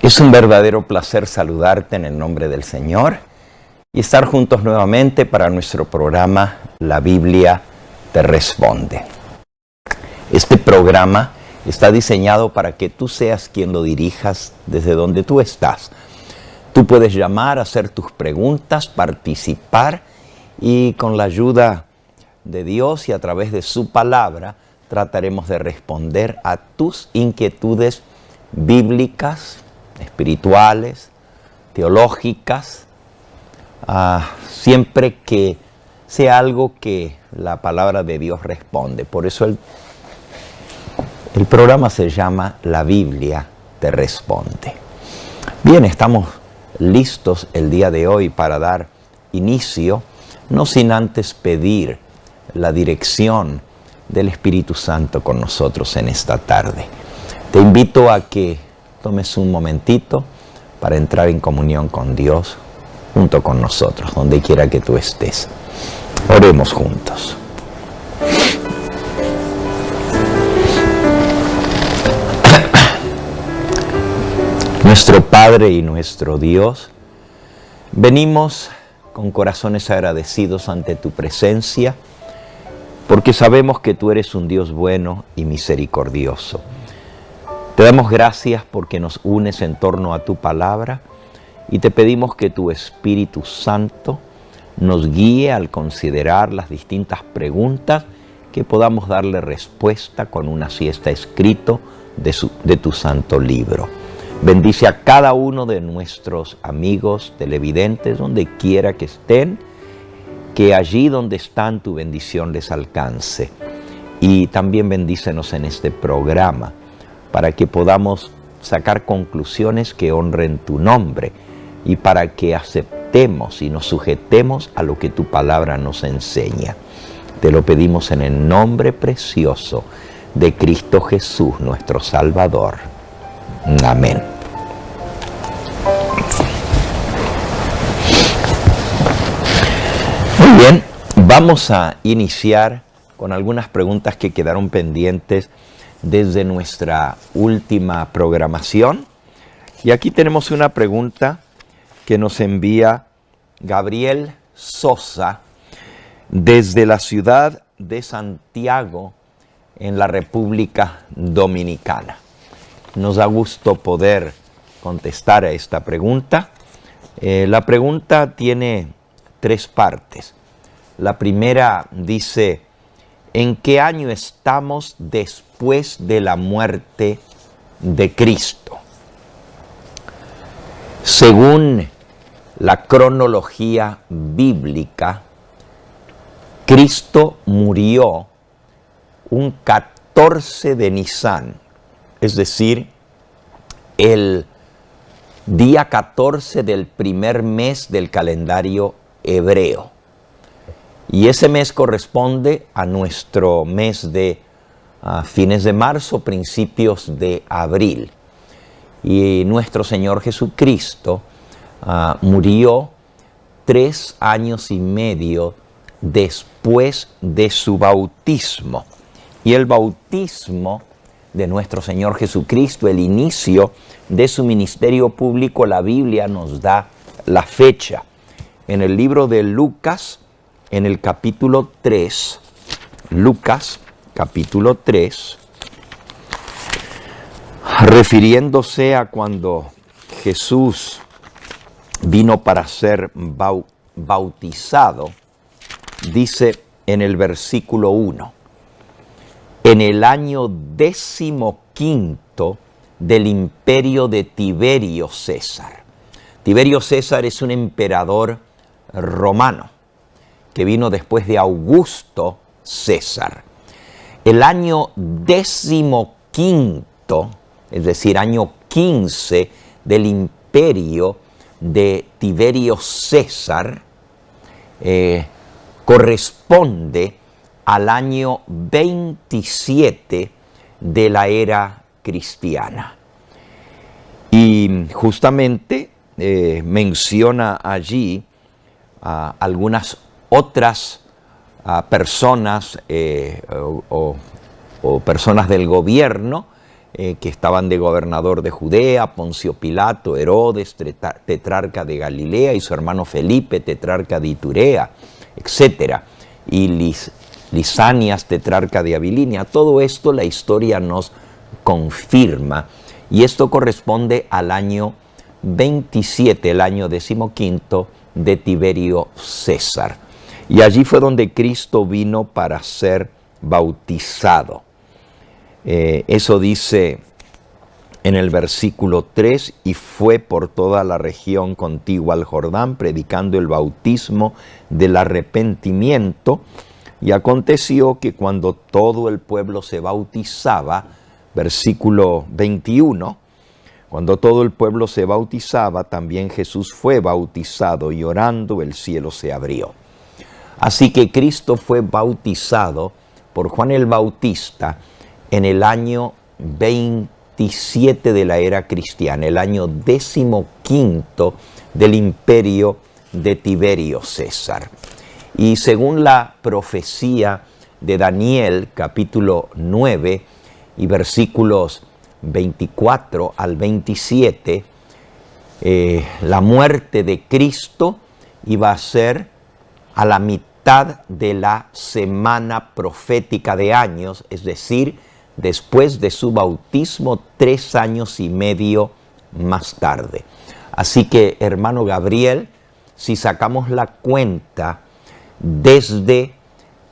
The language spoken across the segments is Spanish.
Es un verdadero placer saludarte en el nombre del Señor y estar juntos nuevamente para nuestro programa La Biblia te responde. Este programa está diseñado para que tú seas quien lo dirijas desde donde tú estás. Tú puedes llamar, hacer tus preguntas, participar y con la ayuda de Dios y a través de su palabra trataremos de responder a tus inquietudes bíblicas, espirituales, teológicas, siempre que sea algo que la palabra de Dios responde. Por eso el programa se llama La Biblia te responde. Bien, estamos listos el día de hoy para dar inicio, no sin antes pedir la dirección del Espíritu Santo con nosotros en esta tarde. Te invito a que tomes un momentito para entrar en comunión con Dios junto con nosotros, donde quiera que tú estés. Oremos juntos. Nuestro Padre y nuestro Dios, venimos con corazones agradecidos ante tu presencia, porque sabemos que tú eres un Dios bueno y misericordioso. Te damos gracias porque nos unes en torno a tu palabra y te pedimos que tu Espíritu Santo nos guíe al considerar las distintas preguntas, que podamos darle respuesta con una siesta escrito de tu santo libro. Bendice a cada uno de nuestros amigos televidentes, donde quiera que estén, que allí donde están tu bendición les alcance. Y también bendícenos en este programa, para que podamos sacar conclusiones que honren tu nombre y para que aceptemos y nos sujetemos a lo que tu palabra nos enseña. Te lo pedimos en el nombre precioso de Cristo Jesús, nuestro Salvador. Amén. Muy bien, vamos a iniciar con algunas preguntas que quedaron pendientes desde nuestra última programación. Y aquí tenemos una pregunta que nos envía Gabriel Sosa desde la ciudad de Santiago, en la República Dominicana. Nos da gusto poder contestar a esta pregunta. La pregunta tiene 3 partes. La primera dice: ¿en qué año estamos después de la muerte de Cristo? Según la cronología bíblica, Cristo murió un 14 de Nisan, es decir, el día 14 del primer mes del calendario hebreo. Y ese mes corresponde a nuestro mes de fines de marzo, principios de abril. Y nuestro Señor Jesucristo murió 3 años y medio después de su bautismo. Y el bautismo de nuestro Señor Jesucristo, el inicio de su ministerio público, la Biblia nos da la fecha. En el libro de Lucas, en el capítulo 3, Lucas, capítulo 3, refiriéndose a cuando Jesús vino para ser bautizado, dice en el versículo 1, en el año 15º del imperio de Tiberio César. Tiberio César es un emperador romano que vino después de Augusto César. El año 15º, es decir, año 15 del imperio de Tiberio César, corresponde al año 27 de la era cristiana. Y justamente menciona allí algunas otras personas o personas del gobierno que estaban de gobernador de Judea, Poncio Pilato, Herodes, tetrarca de Galilea, y su hermano Felipe, tetrarca de Iturea, etc. Y Lisanias, tetrarca de Abilinia. Todo esto la historia nos confirma, y esto corresponde al año 27, el año 15 de Tiberio César. Y allí fue donde Cristo vino para ser bautizado. Eso dice en el versículo 3, y fue por toda la región contigua al Jordán, predicando el bautismo del arrepentimiento. Y aconteció que cuando todo el pueblo se bautizaba, versículo 21, cuando todo el pueblo se bautizaba, también Jesús fue bautizado, y orando el cielo se abrió. Así que Cristo fue bautizado por Juan el Bautista en el año 27 de la era cristiana, el año 15 del imperio de Tiberio César. Y según la profecía de Daniel, capítulo 9 y versículos 24 al 27, la muerte de Cristo iba a ser a la mitad de la semana profética de años, es decir, después de su bautismo 3 años y medio más tarde. Así que, hermano Gabriel, si sacamos la cuenta desde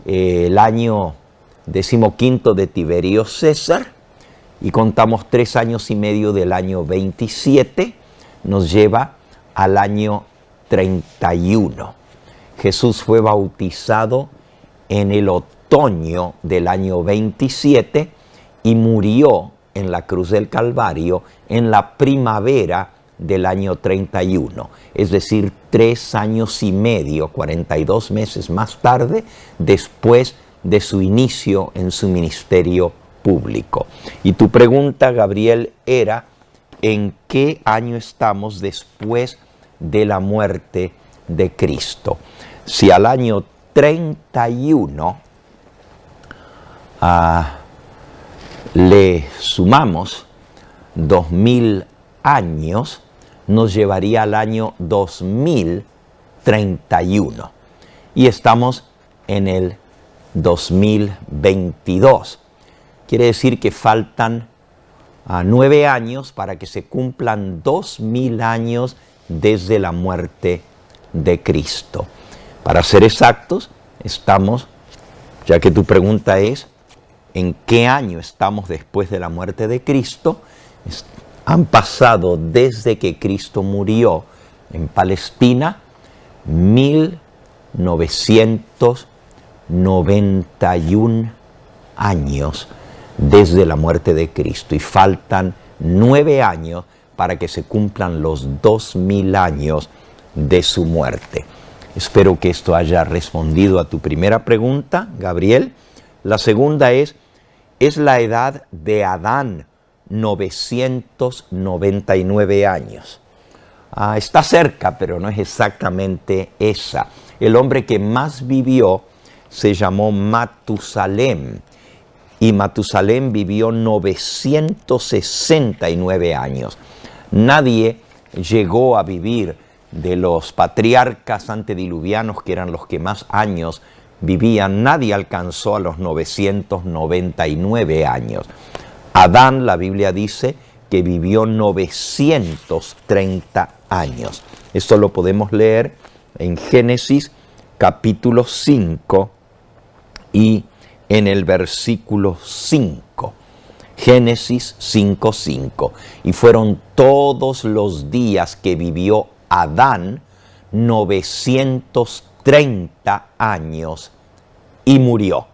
el año 15 de Tiberio César y contamos 3 años y medio del año 27, nos lleva al año 31. Jesús fue bautizado en el otoño del año 27 y murió en la cruz del Calvario en la primavera del año 31, es decir, 3 años y medio, 42 meses más tarde, después de su inicio en su ministerio público. Y tu pregunta, Gabriel, era ¿en qué año estamos después de la muerte de Cristo? Si al año 31 le sumamos 2000 años, nos llevaría al año 2031. Y estamos en el 2022. Quiere decir que faltan 9 años para que se cumplan 2000 años desde la muerte de Cristo. Para ser exactos, estamos, ya que tu pregunta es, ¿en qué año estamos después de la muerte de Cristo? Han pasado desde que Cristo murió en Palestina 1991 años desde la muerte de Cristo, y faltan 9 años para que se cumplan los 2000 años de su muerte. Espero que esto haya respondido a tu primera pregunta, Gabriel. La segunda ¿es la edad de Adán 999 años? Está cerca, pero no es exactamente esa. El hombre que más vivió se llamó Matusalem, y Matusalem vivió 969 años. Nadie llegó a vivir de los patriarcas antediluvianos, que eran los que más años vivían, nadie alcanzó a los 999 años. Adán, la Biblia dice que vivió 930 años. Esto lo podemos leer en Génesis capítulo 5 y en el versículo 5. Génesis 5:5. Y fueron todos los días que vivió Adán 930 años y murió.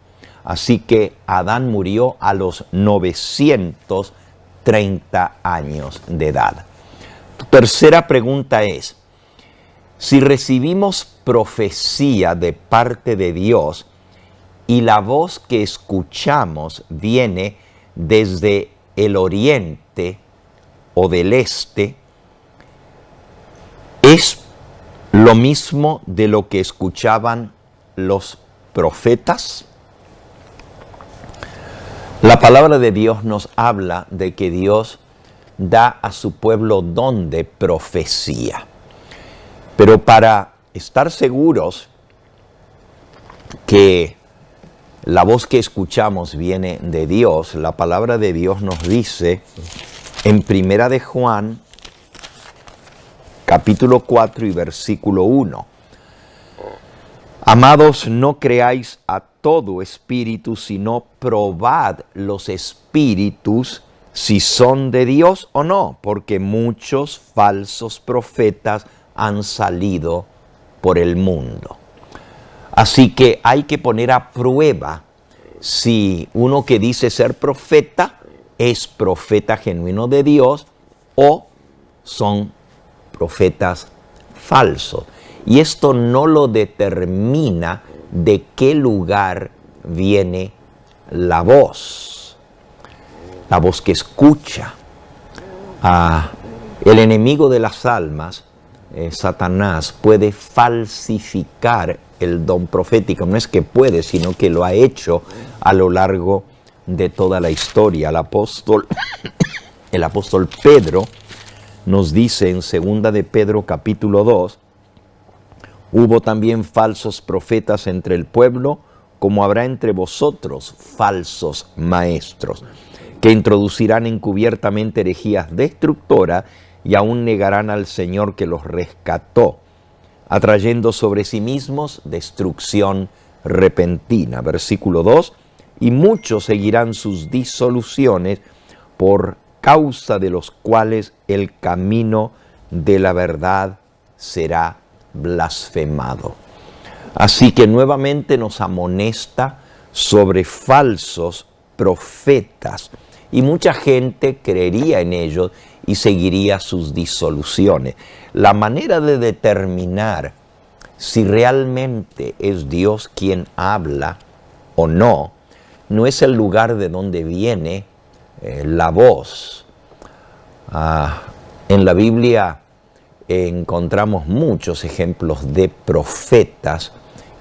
Así que Adán murió a los 930 años de edad. Tu tercera pregunta es, si recibimos profecía de parte de Dios y la voz que escuchamos viene desde el oriente o del este, ¿es lo mismo de lo que escuchaban los profetas? La palabra de Dios nos habla de que Dios da a su pueblo don de profecía. Pero para estar seguros que la voz que escuchamos viene de Dios, la palabra de Dios nos dice en Primera de Juan, capítulo 4 y versículo 1. Amados, no creáis a todo espíritu, sino probad los espíritus si son de Dios o no, porque muchos falsos profetas han salido por el mundo. Así que hay que poner a prueba si uno que dice ser profeta es profeta genuino de Dios o son profetas falsos. Y esto no lo determina de qué lugar viene la voz que escucha. El enemigo de las almas, Satanás, puede falsificar el don profético. No es que puede, sino que lo ha hecho a lo largo de toda la historia. El apóstol Pedro nos dice en 2 de Pedro capítulo 2, hubo también falsos profetas entre el pueblo, como habrá entre vosotros falsos maestros, que introducirán encubiertamente herejías destructoras y aún negarán al Señor que los rescató, atrayendo sobre sí mismos destrucción repentina. Versículo 2, y muchos seguirán sus disoluciones, por causa de los cuales el camino de la verdad será blasfemado. Así que nuevamente nos amonesta sobre falsos profetas y mucha gente creería en ellos y seguiría sus disoluciones. La manera de determinar si realmente es Dios quien habla o no, no es el lugar de donde viene la voz. En la Biblia encontramos muchos ejemplos de profetas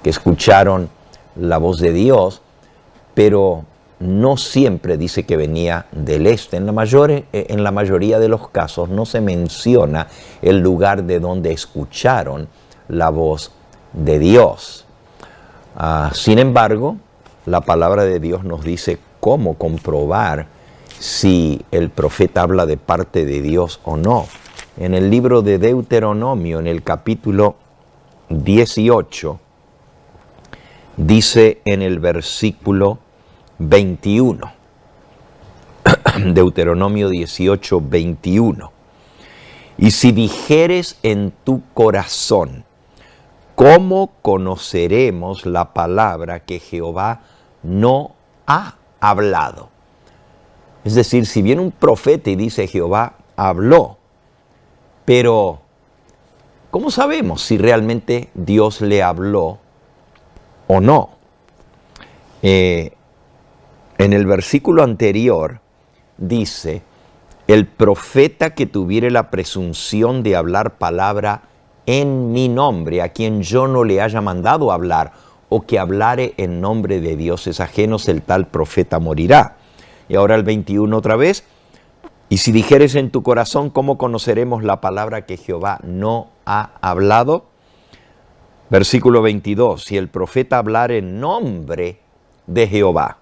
que escucharon la voz de Dios, pero no siempre dice que venía del este. En la mayoría de los casos no se menciona el lugar de donde escucharon la voz de Dios. Sin embargo, la palabra de Dios nos dice cómo comprobar si el profeta habla de parte de Dios o no. En el libro de Deuteronomio, en el capítulo 18, dice en el versículo 21, Deuteronomio 18, 21, y si dijeres en tu corazón, ¿cómo conoceremos la palabra que Jehová no ha hablado? Es decir, si viene un profeta y dice Jehová habló, pero ¿cómo sabemos si realmente Dios le habló o no? En el versículo anterior dice, el profeta que tuviere la presunción de hablar palabra en mi nombre, a quien yo no le haya mandado hablar, o que hablare en nombre de dioses ajenos, el tal profeta morirá. Y ahora el 21 otra vez, y si dijeres en tu corazón, ¿cómo conoceremos la palabra que Jehová no ha hablado? Versículo 22, si el profeta hablare en nombre de Jehová,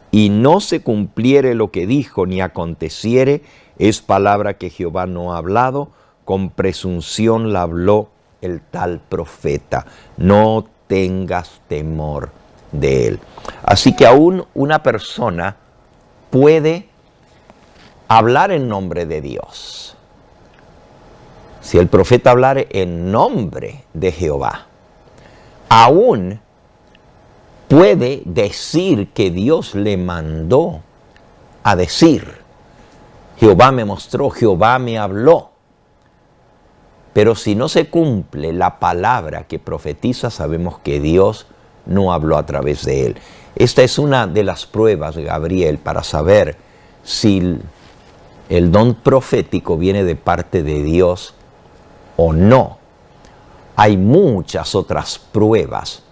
y no se cumpliere lo que dijo, ni aconteciere, es palabra que Jehová no ha hablado, con presunción la habló el tal profeta. No tengas temor de él. Así que aún una persona puede hablar en nombre de Dios. Si el profeta hablare en nombre de Jehová, aún puede decir que Dios le mandó a decir. Jehová me mostró, Jehová me habló. Pero si no se cumple la palabra que profetiza, sabemos que Dios no habló a través de él. Esta es una de las pruebas, Gabriel, para saber si el don profético viene de parte de Dios o no. Hay muchas otras pruebas.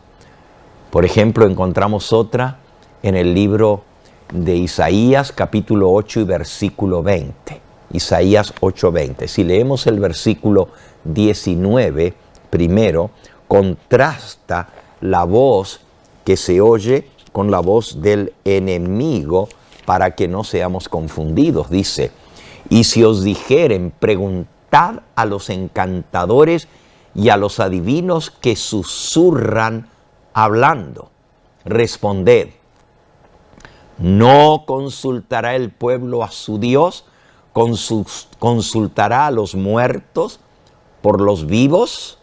Por ejemplo, encontramos otra en el libro de Isaías capítulo 8 y versículo 20. Isaías 8:20. Si leemos el versículo 19 primero, contrasta la voz que se oye con la voz del enemigo para que no seamos confundidos. Dice, y si os dijeren, preguntad a los encantadores y a los adivinos que susurran hablando. Responded, ¿no consultará el pueblo a su Dios? ¿Consultará a los muertos por los vivos?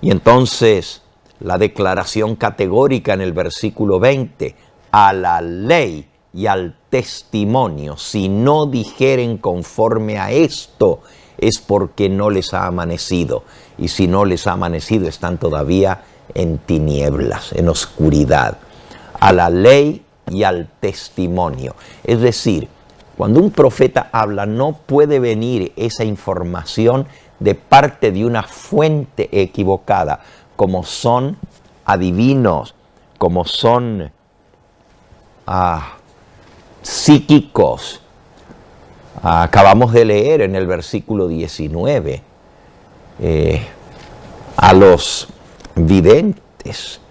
Y entonces la declaración categórica en el versículo 20, a la ley y al testimonio, si no dijeren conforme a esto, es porque no les ha amanecido. Y si no les ha amanecido, están todavía en tinieblas, en oscuridad. A la ley y al testimonio. Es decir, cuando un profeta habla, no puede venir esa información de parte de una fuente equivocada, como son adivinos, como son psíquicos. Acabamos de leer en el versículo 19 a los videntes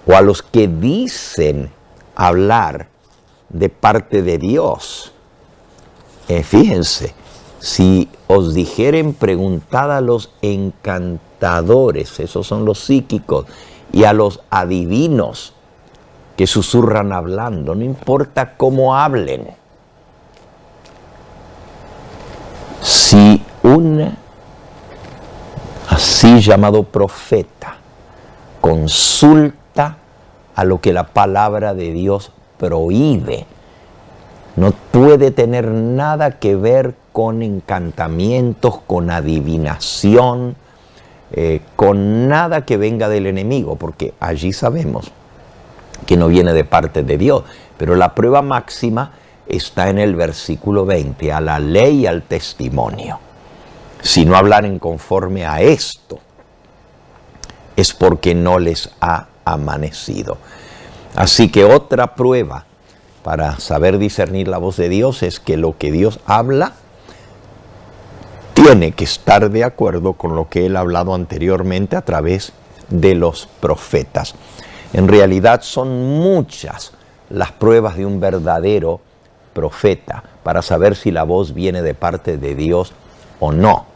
o a los que dicen hablar de parte de Dios. Fíjense, si os dijeren, preguntad a los encantadores, esos son los psíquicos, y a los adivinos que susurran hablando, no importa cómo hablen. Si un así llamado profeta consulta a lo que la palabra de Dios prohíbe, no puede tener nada que ver con encantamientos, con adivinación, con nada que venga del enemigo, porque allí sabemos que no viene de parte de Dios. Pero la prueba máxima está en el versículo 20, a la ley y al testimonio. Si no hablaren conforme a esto, es porque no les ha amanecido. Así que otra prueba para saber discernir la voz de Dios es que lo que Dios habla tiene que estar de acuerdo con lo que Él ha hablado anteriormente a través de los profetas. En realidad son muchas las pruebas de un verdadero profeta para saber si la voz viene de parte de Dios o no.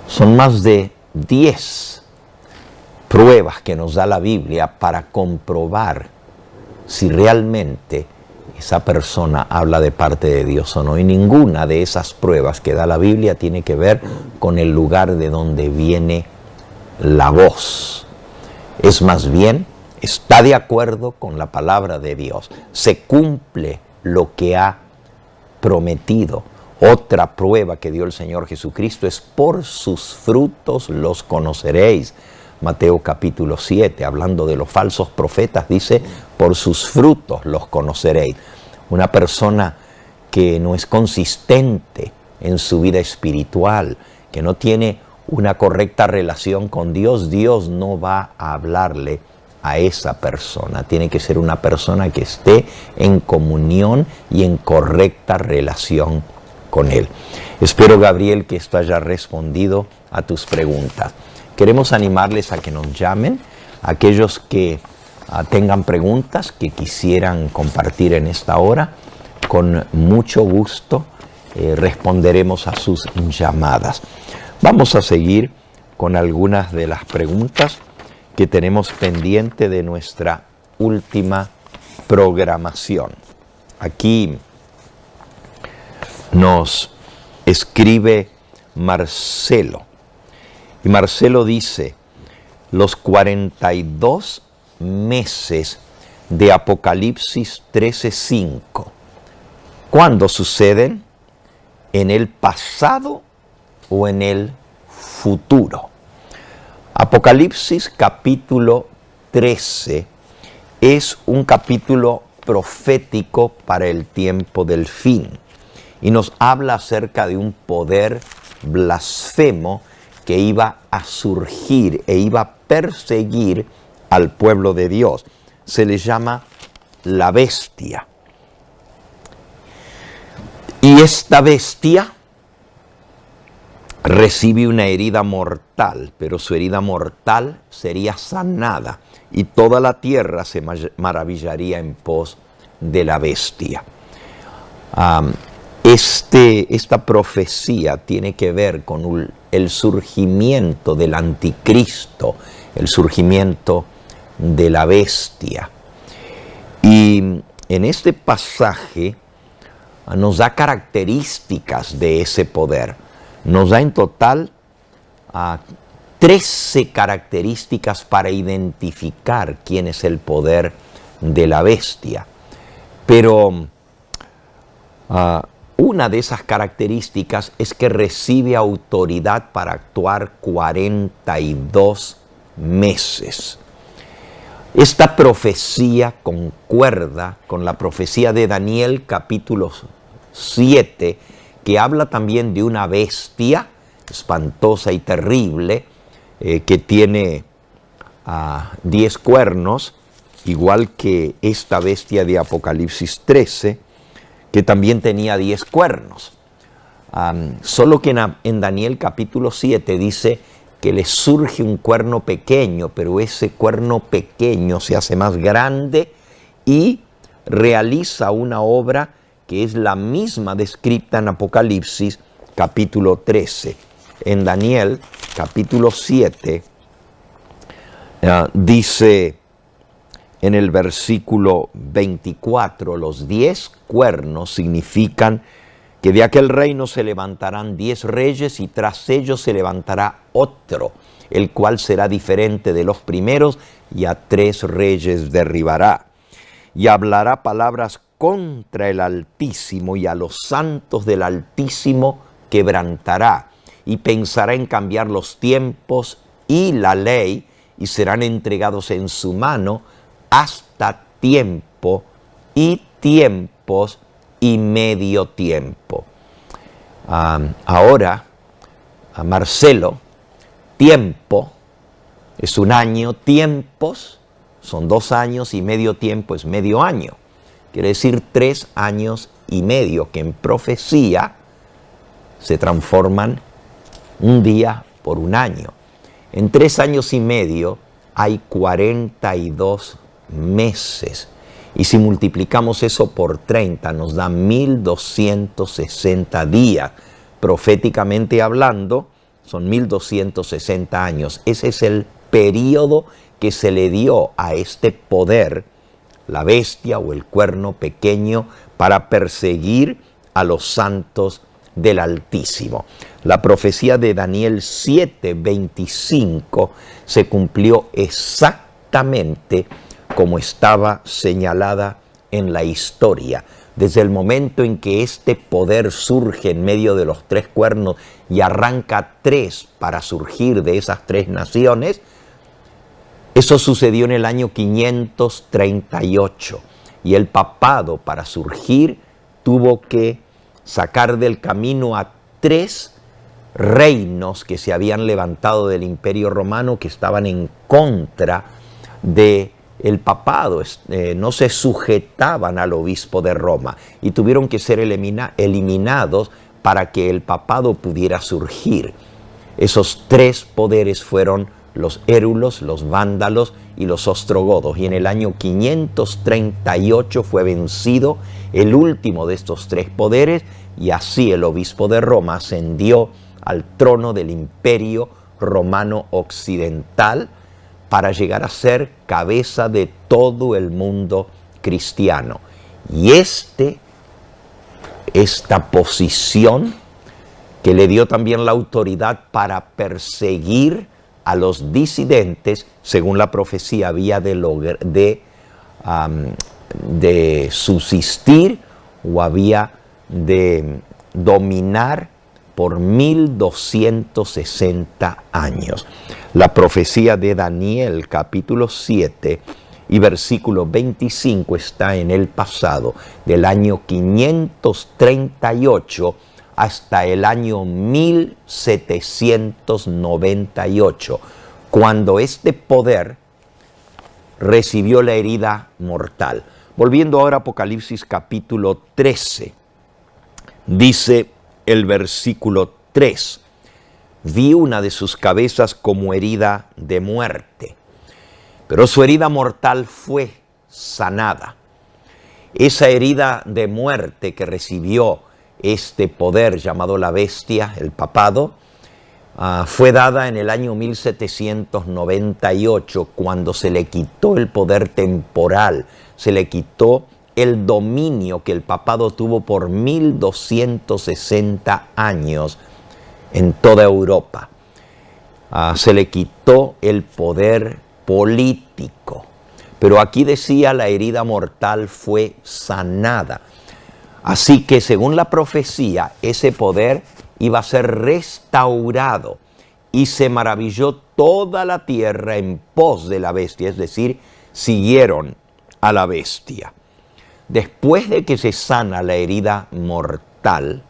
Son más de 10 pruebas que nos da la Biblia para comprobar si realmente esa persona habla de parte de Dios o no. Y ninguna de esas pruebas que da la Biblia tiene que ver con el lugar de donde viene la voz. Es más bien, está de acuerdo con la palabra de Dios. Se cumple lo que ha prometido. Otra prueba que dio el Señor Jesucristo es: por sus frutos los conoceréis. Mateo capítulo 7, hablando de los falsos profetas, dice: por sus frutos los conoceréis. Una persona que no es consistente en su vida espiritual, que no tiene una correcta relación con Dios, Dios no va a hablarle a esa persona. Tiene que ser una persona que esté en comunión y en correcta relación con Él. Espero, Gabriel, que esto haya respondido a tus preguntas. Queremos animarles a que nos llamen, aquellos que tengan preguntas que quisieran compartir en esta hora. Con mucho gusto responderemos a sus llamadas. Vamos a seguir con algunas de las preguntas que tenemos pendiente de nuestra última programación. Aquí nos escribe Marcelo. Y Marcelo dice: los 42 meses de Apocalipsis 13:5, ¿cuándo suceden? ¿En el pasado o en el futuro? Apocalipsis capítulo 13 es un capítulo profético para el tiempo del fin y nos habla acerca de un poder blasfemo que iba a surgir e iba a perseguir al pueblo de Dios. se le llama la bestia. Y esta bestia recibe una herida mortal, pero su herida mortal sería sanada y toda la tierra se maravillaría en pos de la bestia. Esta profecía tiene que ver con el surgimiento del anticristo, el surgimiento de la bestia. Y en este pasaje nos da características de ese poder. Nos da en total 13 características para identificar quién es el poder de la bestia. Pero una de esas características es que recibe autoridad para actuar 42 meses. Esta profecía concuerda con la profecía de Daniel capítulo 7, que habla también de una bestia espantosa y terrible que tiene 10 cuernos, igual que esta bestia de Apocalipsis 13, que también tenía 10 cuernos. Solo que en Daniel capítulo 7 dice que le surge un cuerno pequeño, pero ese cuerno pequeño se hace más grande y realiza una obra que es la misma descrita en Apocalipsis capítulo 13. En Daniel capítulo 7 dice en el versículo 24, los 10 cuernos significan que de aquel reino se levantarán 10 reyes y tras ellos se levantará otro, el cual será diferente de los primeros y a 3 reyes derribará. Y hablará palabras contra el Altísimo y a los santos del Altísimo quebrantará. Y pensará en cambiar los tiempos y la ley y serán entregados en su mano hasta tiempo y tiempos y medio tiempo. Ahora, Marcelo, tiempo es un año, tiempos son 2 años y medio tiempo es medio año. Quiere decir 3 años y medio que en profecía se transforman un día por un año. En 3 años y medio hay 42 meses. Y si multiplicamos eso por 30, nos da 1260 días. Proféticamente hablando, son 1260 años. Ese es el periodo que se le dio a este poder, la bestia o el cuerno pequeño, para perseguir a los santos del Altísimo. La profecía de Daniel 7:25 se cumplió exactamente como estaba señalada en la historia. Desde el momento en que este poder surge en medio de los 3 cuernos y arranca 3 para surgir de esas 3 naciones, eso sucedió en el año 538. Y el papado, para surgir, tuvo que sacar del camino a 3 reinos que se habían levantado del Imperio Romano, que estaban en contra de el papado, no se sujetaban al obispo de Roma y tuvieron que ser eliminados para que el papado pudiera surgir. Esos 3 poderes fueron los érulos, los vándalos y los ostrogodos. Y en el año 538 fue vencido el último de estos 3 poderes y así el obispo de Roma ascendió al trono del Imperio Romano Occidental para llegar a ser cabeza de todo el mundo cristiano. Y esta posición que le dio también la autoridad para perseguir a los disidentes, según la profecía, había de subsistir o había de dominar por 1260 años. La profecía de Daniel capítulo 7 y versículo 25 está en el pasado, del año 538 hasta el año 1798, cuando este poder recibió la herida mortal. Volviendo ahora a Apocalipsis capítulo 13, dice el versículo 3, vi una de sus cabezas como herida de muerte, pero su herida mortal fue sanada. Esa herida de muerte que recibió este poder llamado la bestia, el papado, fue dada en el año 1798, cuando se le quitó el poder temporal, se le quitó el dominio que el papado tuvo por 1260 años en toda Europa. Se le quitó el poder político, pero aquí decía la herida mortal fue sanada. Así que según la profecía, ese poder iba a ser restaurado y se maravilló toda la tierra en pos de la bestia, es decir, siguieron a la bestia. Después de que se sana la herida mortal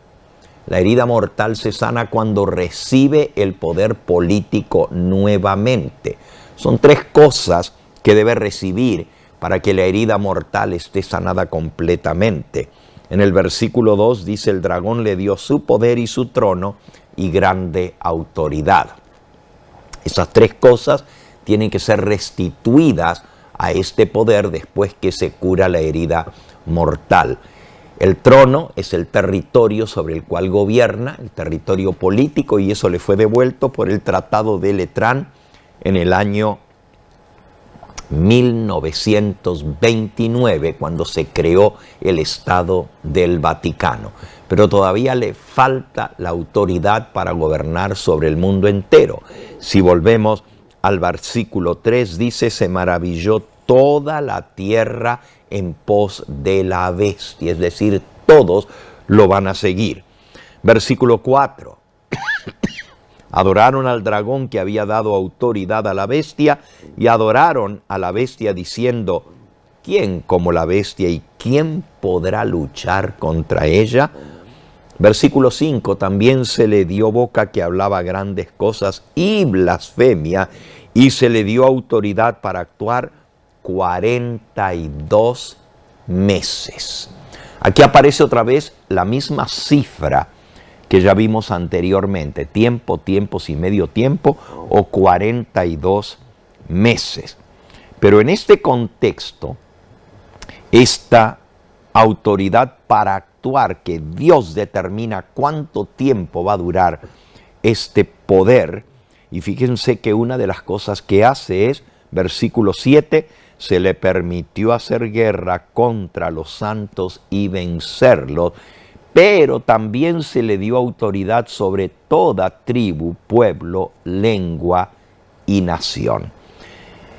se sana cuando recibe el poder político nuevamente. Son tres cosas que debe recibir para que la herida mortal esté sanada completamente. En el versículo 2 dice, el dragón le dio su poder y su trono y grande autoridad. Esas tres cosas tienen que ser restituidas a este poder después que se cura la herida mortal. El trono es el territorio sobre el cual gobierna, el territorio político, y eso le fue devuelto por el Tratado de Letrán en el año 1929, cuando se creó el Estado del Vaticano. Pero todavía le falta la autoridad para gobernar sobre el mundo entero. Si volvemos al versículo 3, dice, se maravilló toda la tierra en pos de la bestia, es decir, todos lo van a seguir. Versículo 4. Adoraron al dragón que había dado autoridad a la bestia y adoraron a la bestia diciendo, ¿quién como la bestia y quién podrá luchar contra ella? Versículo 5, también se le dio boca que hablaba grandes cosas y blasfemia, y se le dio autoridad para actuar 42 meses. Aquí aparece otra vez la misma cifra que ya vimos anteriormente, tiempo, tiempos y medio tiempo, o 42 meses. Pero en este contexto, esta autoridad para actuar, que Dios determina cuánto tiempo va a durar este poder, y fíjense que una de las cosas que hace es, versículo 7, se le permitió hacer guerra contra los santos y vencerlos, pero también se le dio autoridad sobre toda tribu, pueblo, lengua y nación.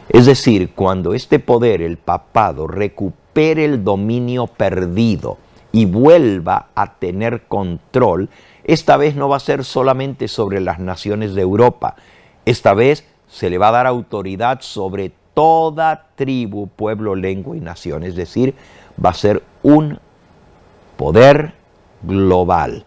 Es decir, cuando este poder, el papado, recupere el dominio perdido y vuelva a tener control, esta vez no va a ser solamente sobre las naciones de Europa. Esta vez se le va a dar autoridad sobre toda tribu, pueblo, lengua y nación. Es decir, va a ser un poder global.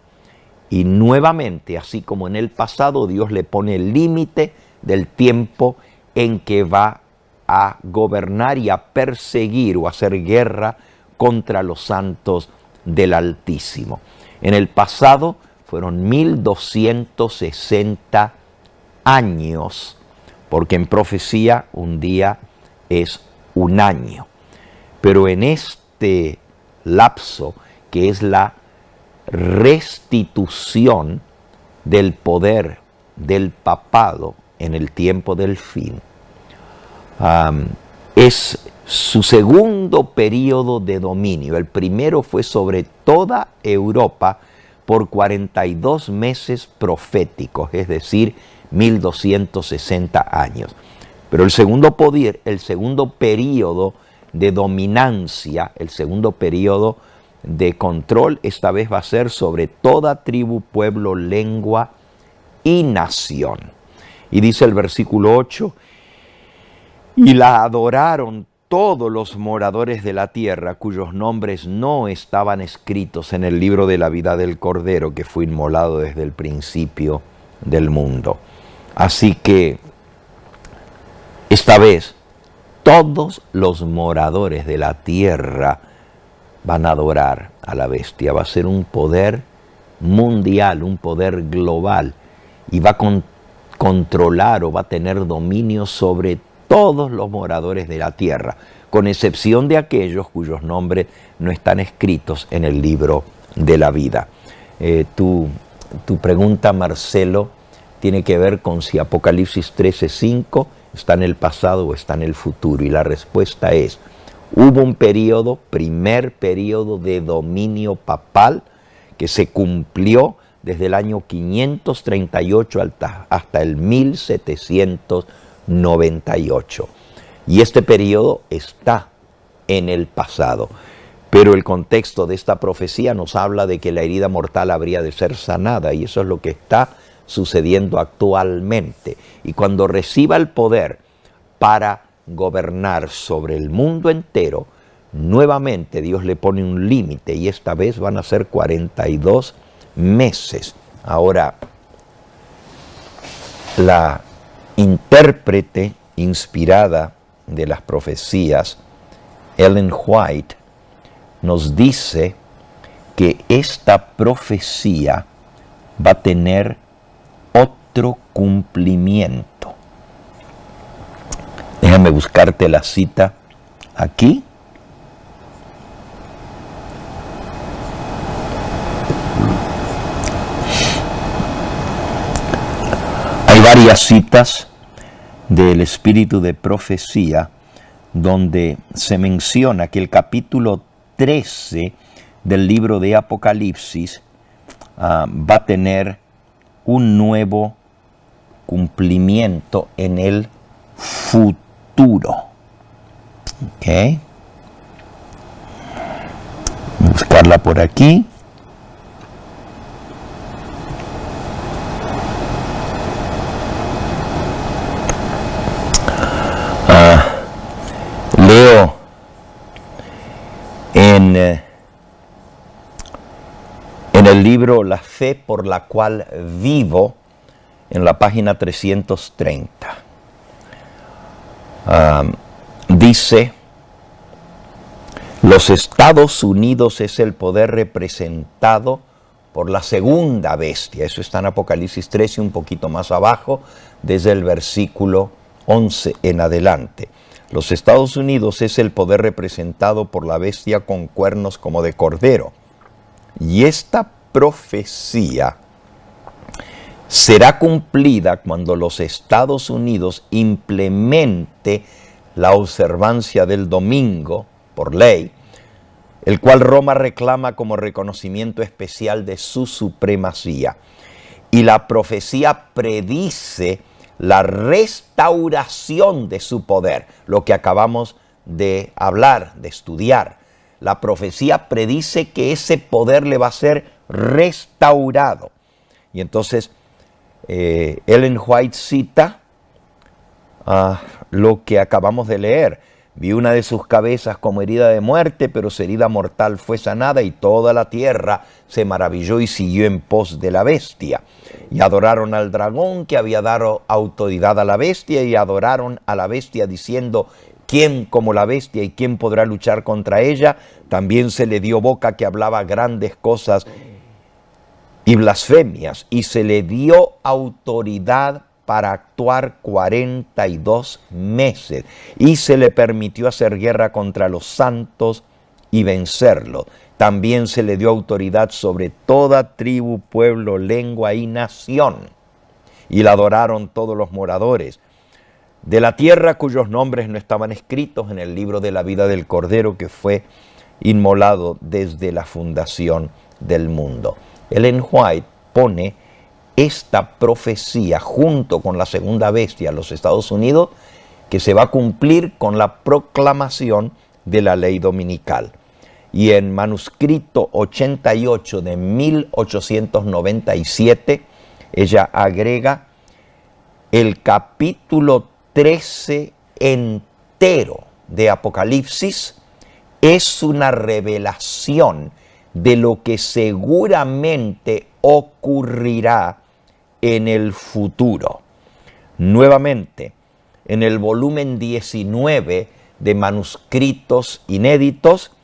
Y nuevamente, así como en el pasado, Dios le pone el límite del tiempo en que va a gobernar y a perseguir o a hacer guerra contra los santos del Altísimo. En el pasado fueron 1260 años, porque en profecía un día es un año. Pero en este lapso, que es la restitución del poder del papado en el tiempo del fin, es su segundo periodo de dominio. El primero fue sobre toda Europa por 42 meses proféticos, es decir, 1260 años. Pero el segundo periodo de dominancia, el segundo periodo de control, esta vez va a ser sobre toda tribu, pueblo, lengua y nación. Y dice el versículo 8, y la adoraron todos los moradores de la tierra, cuyos nombres no estaban escritos en el libro de la vida del Cordero, que fue inmolado desde el principio del mundo. Así que esta vez todos los moradores de la tierra van a adorar a la bestia. Va a ser un poder mundial, un poder global, y va a controlar o va a tener dominio sobre todos los moradores de la tierra, con excepción de aquellos cuyos nombres no están escritos en el libro de la vida. Tu pregunta, Marcelo, tiene que ver con si Apocalipsis 13:5 está en el pasado o está en el futuro, y la respuesta es: hubo un primer periodo de dominio papal que se cumplió desde el año 538 hasta el 1798. Y este periodo está en el pasado. Pero el contexto de esta profecía nos habla de que la herida mortal habría de ser sanada, y eso es lo que está sucediendo actualmente. Y cuando reciba el poder para gobernar sobre el mundo entero, nuevamente Dios le pone un límite, y esta vez van a ser 42 meses. Ahora, la intérprete inspirada de las profecías, Ellen White, nos dice que esta profecía va a tener otro cumplimiento. Déjame buscarte la cita aquí. Hay varias citas del espíritu de profecía donde se menciona que el capítulo 13 del libro de Apocalipsis va a tener un nuevo cumplimiento en el futuro. Ok. Voy a buscarla por aquí. Leo en el libro La fe por la cual vivo, en la página 330. Dice: los Estados Unidos es el poder representado por la segunda bestia. Eso está en Apocalipsis 13, un poquito más abajo, desde el versículo 11 en adelante. Los Estados Unidos es el poder representado por la bestia con cuernos como de cordero. Y esta profecía será cumplida cuando los Estados Unidos implemente la observancia del domingo por ley, el cual Roma reclama como reconocimiento especial de su supremacía. Y la profecía predice la restauración de su poder, lo que acabamos de hablar, de estudiar. La profecía predice que ese poder le va a ser restaurado. Y entonces Ellen White cita lo que acabamos de leer. Vi una de sus cabezas como herida de muerte, pero su herida mortal fue sanada, y toda la tierra se maravilló y siguió en pos de la bestia. Y adoraron al dragón, que había dado autoridad a la bestia, y adoraron a la bestia diciendo: ¿quién como la bestia y quién podrá luchar contra ella? También se le dio boca que hablaba grandes cosas y blasfemias, y se le dio autoridad para actuar 42 meses, y se le permitió hacer guerra contra los santos y vencerlos. También se le dio autoridad sobre toda tribu, pueblo, lengua y nación. Y la adoraron todos los moradores de la tierra cuyos nombres no estaban escritos en el libro de la vida del Cordero, que fue inmolado desde la fundación del mundo. Ellen White pone esta profecía junto con la segunda bestia, los Estados Unidos, que se va a cumplir con la proclamación de la ley dominical. Y en manuscrito 88 de 1897, ella agrega: el capítulo 13 entero de Apocalipsis es una revelación de lo que seguramente ocurrirá en el futuro. Nuevamente, en el volumen 19 de manuscritos inéditos.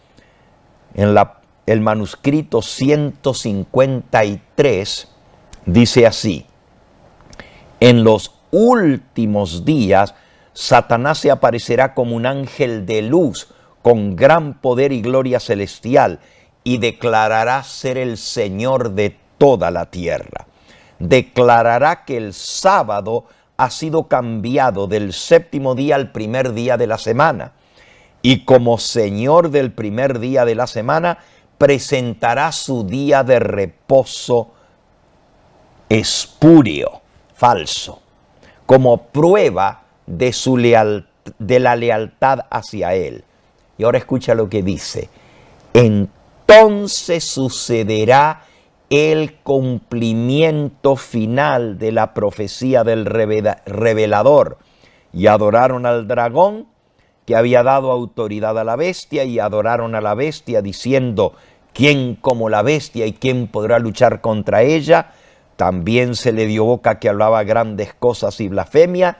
El manuscrito 153 dice así: en los últimos días, Satanás se aparecerá como un ángel de luz, con gran poder y gloria celestial, y declarará ser el Señor de toda la tierra. Declarará que el sábado ha sido cambiado del séptimo día al primer día de la semana, y como Señor del primer día de la semana, presentará su día de reposo espurio, falso, como prueba de la lealtad hacia Él. Y ahora escucha lo que dice: entonces sucederá el cumplimiento final de la profecía del revelador. Y adoraron al dragón, que había dado autoridad a la bestia, y adoraron a la bestia, diciendo: ¿quién como la bestia y quién podrá luchar contra ella? También se le dio boca que hablaba grandes cosas y blasfemia,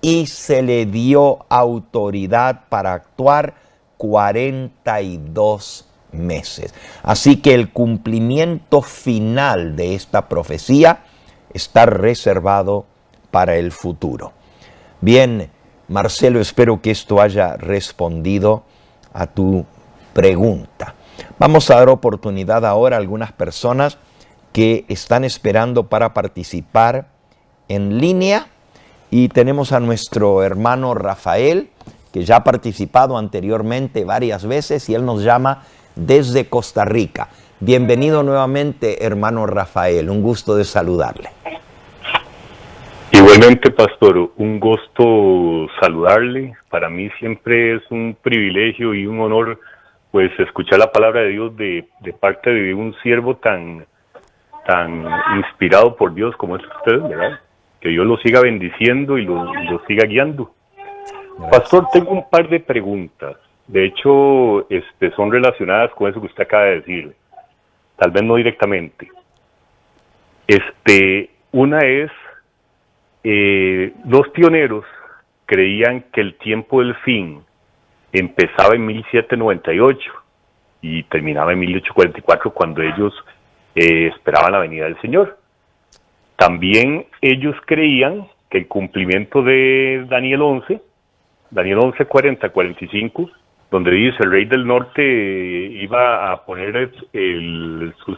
y se le dio autoridad para actuar 42 meses. Así que el cumplimiento final de esta profecía está reservado para el futuro. Bien, Marcelo, espero que esto haya respondido a tu pregunta. Vamos a dar oportunidad ahora a algunas personas que están esperando para participar en línea, y tenemos a nuestro hermano Rafael, que ya ha participado anteriormente varias veces, y él nos llama desde Costa Rica. Bienvenido nuevamente, hermano Rafael, un gusto de saludarle. Igualmente, pastor, un gusto saludarle. Para mí siempre es un privilegio y un honor, pues, escuchar la palabra de Dios de parte de un siervo tan inspirado por Dios como es usted, ¿verdad? Que Dios lo siga bendiciendo y lo siga guiando. Gracias. Pastor, tengo un par de preguntas. De hecho, son relacionadas con eso que usted acaba de decir. Tal vez no directamente. Una es, los pioneros creían que el tiempo del fin empezaba en 1798 y terminaba en 1844, cuando ellos esperaban la venida del Señor. También ellos creían que el cumplimiento de Daniel 11, 40, 45, donde dice el rey del norte iba a poner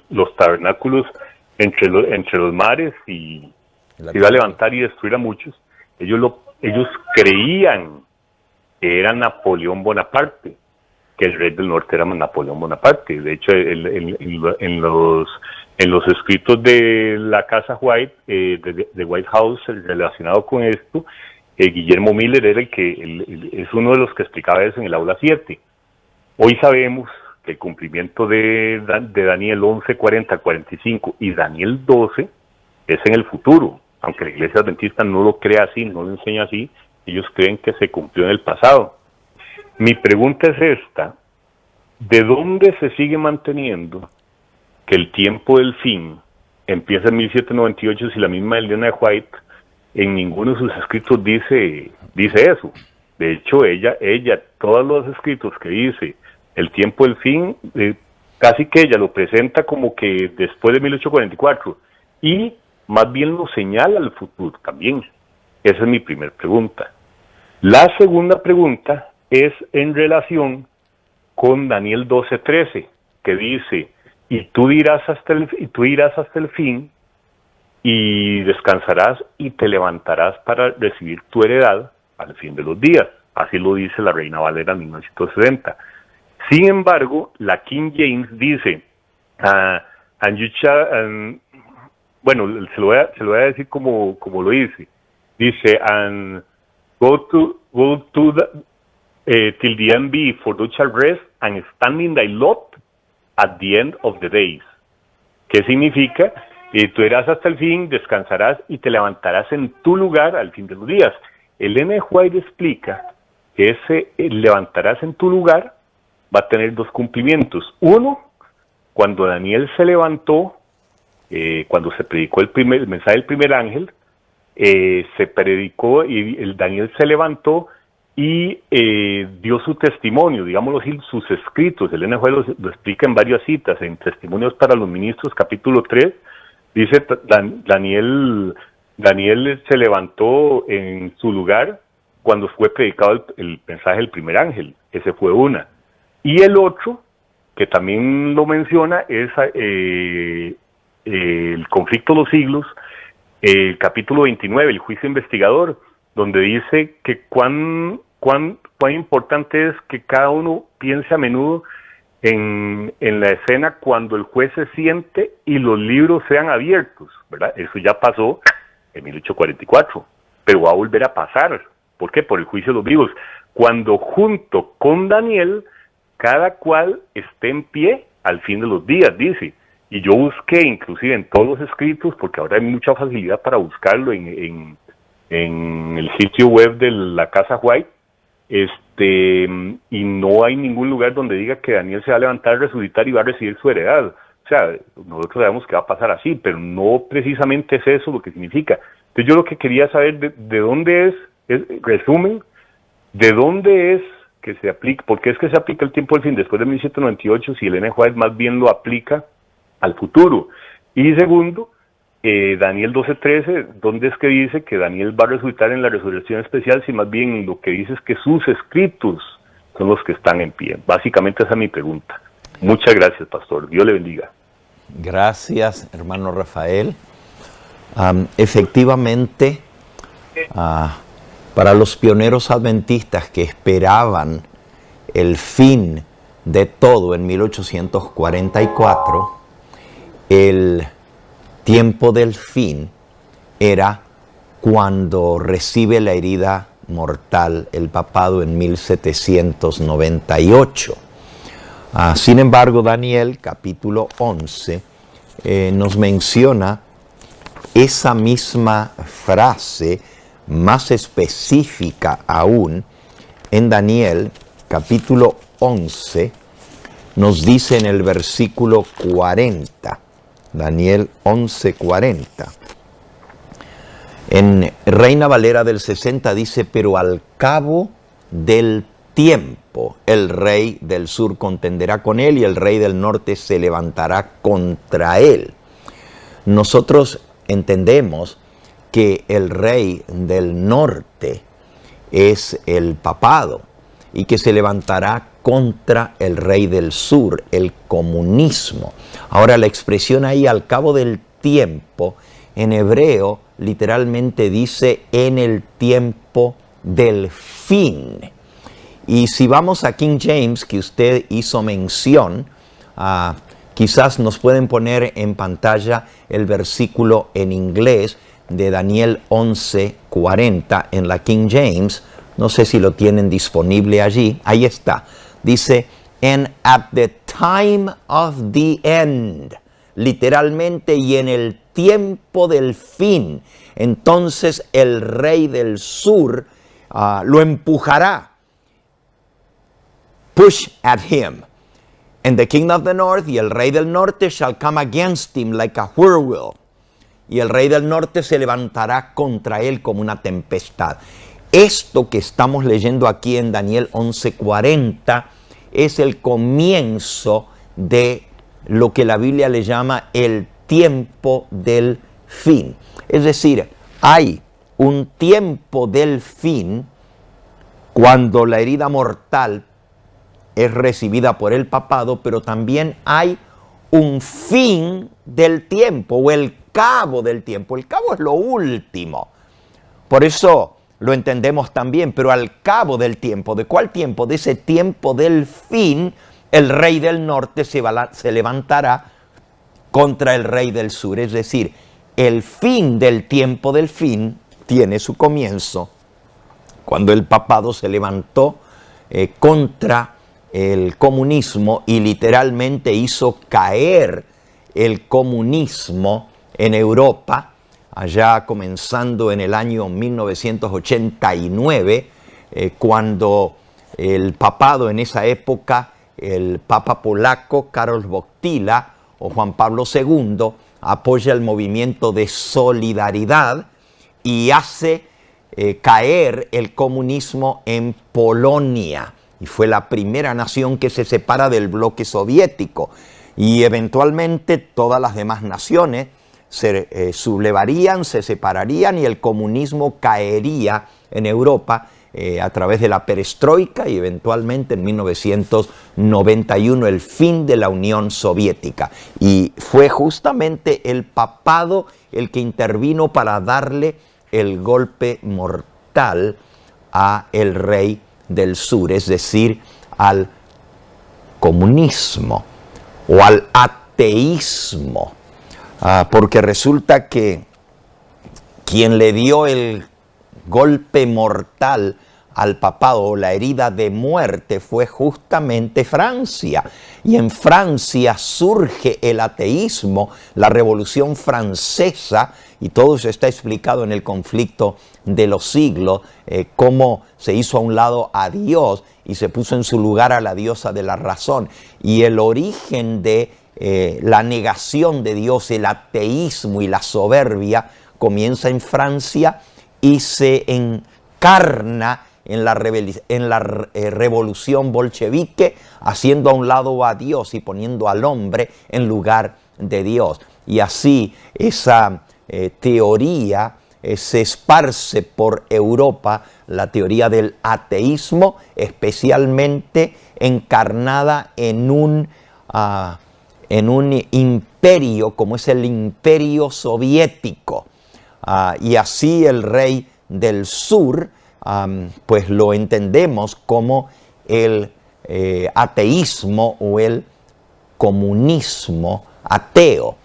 los tabernáculos entre los mares y se iba a levantar y destruir a muchos. Ellos creían que era Napoleón Bonaparte, que el rey del norte era Napoleón Bonaparte. De hecho, en los escritos de la Casa White, de White House, relacionado con esto, Guillermo Miller era es uno de los que explicaba eso en el aula 7. Hoy sabemos que el cumplimiento de Daniel 11, 40, 45 y Daniel 12 es en el futuro. Aunque la Iglesia Adventista no lo crea así, no lo enseña así, ellos creen que se cumplió en el pasado. Mi pregunta es esta: ¿de dónde se sigue manteniendo que el tiempo del fin empieza en 1798 si la misma Elena White en ninguno de sus escritos dice eso? De hecho, ella, todos los escritos que dice el tiempo del fin, casi que ella lo presenta como que después de 1844, y más bien lo señala al futuro también. Esa es mi primera pregunta. La segunda pregunta es en relación con Daniel 12:13, que dice: y tú irás hasta el fin, y descansarás y te levantarás para recibir tu heredad al fin de los días. Así lo dice la Reina Valera 1970. Sin embargo, la King James dice, bueno, se lo voy a decir como lo dice. Dice, and go to till the end be, for thou shalt rest and stand in thy lot at the end of the days. ¿Qué significa? Tú irás hasta el fin, descansarás y te levantarás en tu lugar al fin de los días. Elena White explica que ese levantarás en tu lugar va a tener dos cumplimientos. Uno, cuando Daniel se levantó, cuando se predicó el mensaje del primer ángel, se predicó y Daniel se levantó y dio su testimonio, digámoslo así, sus escritos. Elena White lo explica en varias citas, en Testimonios para los Ministros, capítulo 3, dice Daniel se levantó en su lugar cuando fue predicado el mensaje del primer ángel. Ese fue una. Y el otro, que también lo menciona, es el conflicto de los siglos, el capítulo 29, el juicio investigador, donde dice que cuán importante es que cada uno piense a menudo en la escena cuando el juez se siente y los libros sean abiertos, ¿verdad? Eso ya pasó en 1844, pero va a volver a pasar. ¿Por qué? Por el juicio de los vivos. Cuando junto con Daniel, cada cual esté en pie al fin de los días, dice. Y yo busqué inclusive en todos los escritos, porque ahora hay mucha facilidad para buscarlo en el sitio web de la Casa White, y no hay ningún lugar donde diga que Daniel se va a levantar, resucitar y va a recibir su heredad. O sea, nosotros sabemos que va a pasar así, pero no precisamente es eso lo que significa. Entonces yo lo que quería saber de dónde resumen, de dónde es que se aplica, por qué es que se aplica el tiempo del fin después de 1798 si Elena White más bien lo aplica al futuro. Y segundo, Daniel 12:13, ¿dónde es que dice que Daniel va a resucitar en la resurrección especial si más bien lo que dice es que sus escritos son los que están en pie? Básicamente esa es mi pregunta. Muchas gracias, pastor. Dios le bendiga. Gracias, hermano Rafael. Efectivamente, para los pioneros adventistas que esperaban el fin de todo en 1844, el tiempo del fin era cuando recibe la herida mortal el papado en 1798. Sin embargo, Daniel, capítulo 11, nos menciona esa misma frase, más específica aún, en Daniel, capítulo 11, nos dice en el versículo 40, Daniel 11:40. En Reina Valera del 60 dice, pero al cabo del tiempo, el rey del sur contenderá con él y el rey del norte se levantará contra él. Nosotros entendemos que el rey del norte es el papado y que se levantará contra el rey del sur, el comunismo. Ahora, la expresión ahí, al cabo del tiempo, en hebreo literalmente dice en el tiempo del fin. Y si vamos a King James, que usted hizo mención, quizás nos pueden poner en pantalla el versículo en inglés de Daniel 11:40 en la King James. No sé si lo tienen disponible allí. Ahí está. Dice, and at the time of the end. Literalmente, y en el tiempo del fin. Entonces el rey del sur lo empujará. Push at him. And the king of the north, y el rey del norte, shall come against him like a whirlwind. Y el rey del norte se levantará contra él como una tempestad. Esto que estamos leyendo aquí en Daniel 11:40 es el comienzo de lo que la Biblia le llama el tiempo del fin. Es decir, hay un tiempo del fin cuando la herida mortal es recibida por el papado, pero también hay un fin del tiempo o el cabo del tiempo. El cabo es lo último. Por eso lo entendemos también, pero al cabo del tiempo. ¿De cuál tiempo? De ese tiempo del fin, el rey del norte se levantará contra el rey del sur. Es decir, el fin del tiempo del fin tiene su comienzo cuando el papado se levantó contra el comunismo y literalmente hizo caer el comunismo en Europa, allá comenzando en el año 1989, cuando el papado en esa época, el papa polaco Karol Wojtyła o Juan Pablo II, apoya el movimiento de solidaridad y hace caer el comunismo en Polonia. Y fue la primera nación que se separa del bloque soviético. Y eventualmente todas las demás naciones se sublevarían, se separarían y el comunismo caería en Europa a través de la perestroika y eventualmente en 1991 el fin de la Unión Soviética. Y fue justamente el papado el que intervino para darle el golpe mortal a el rey del sur, es decir, al comunismo o al ateísmo, porque resulta que quien le dio el golpe mortal al papado o la herida de muerte fue justamente Francia. Y en Francia surge el ateísmo, la Revolución Francesa, y todo eso está explicado en el conflicto de los siglos, cómo se hizo a un lado a Dios y se puso en su lugar a la diosa de la razón. Y el origen de la negación de Dios, el ateísmo y la soberbia comienza en Francia y se encarna en la revolución bolchevique, haciendo a un lado a Dios y poniendo al hombre en lugar de Dios. Y así esa teoría se esparce por Europa, la teoría del ateísmo, especialmente encarnada en un imperio como es el Imperio Soviético. Y así el rey del sur, pues lo entendemos como el ateísmo o el comunismo ateo.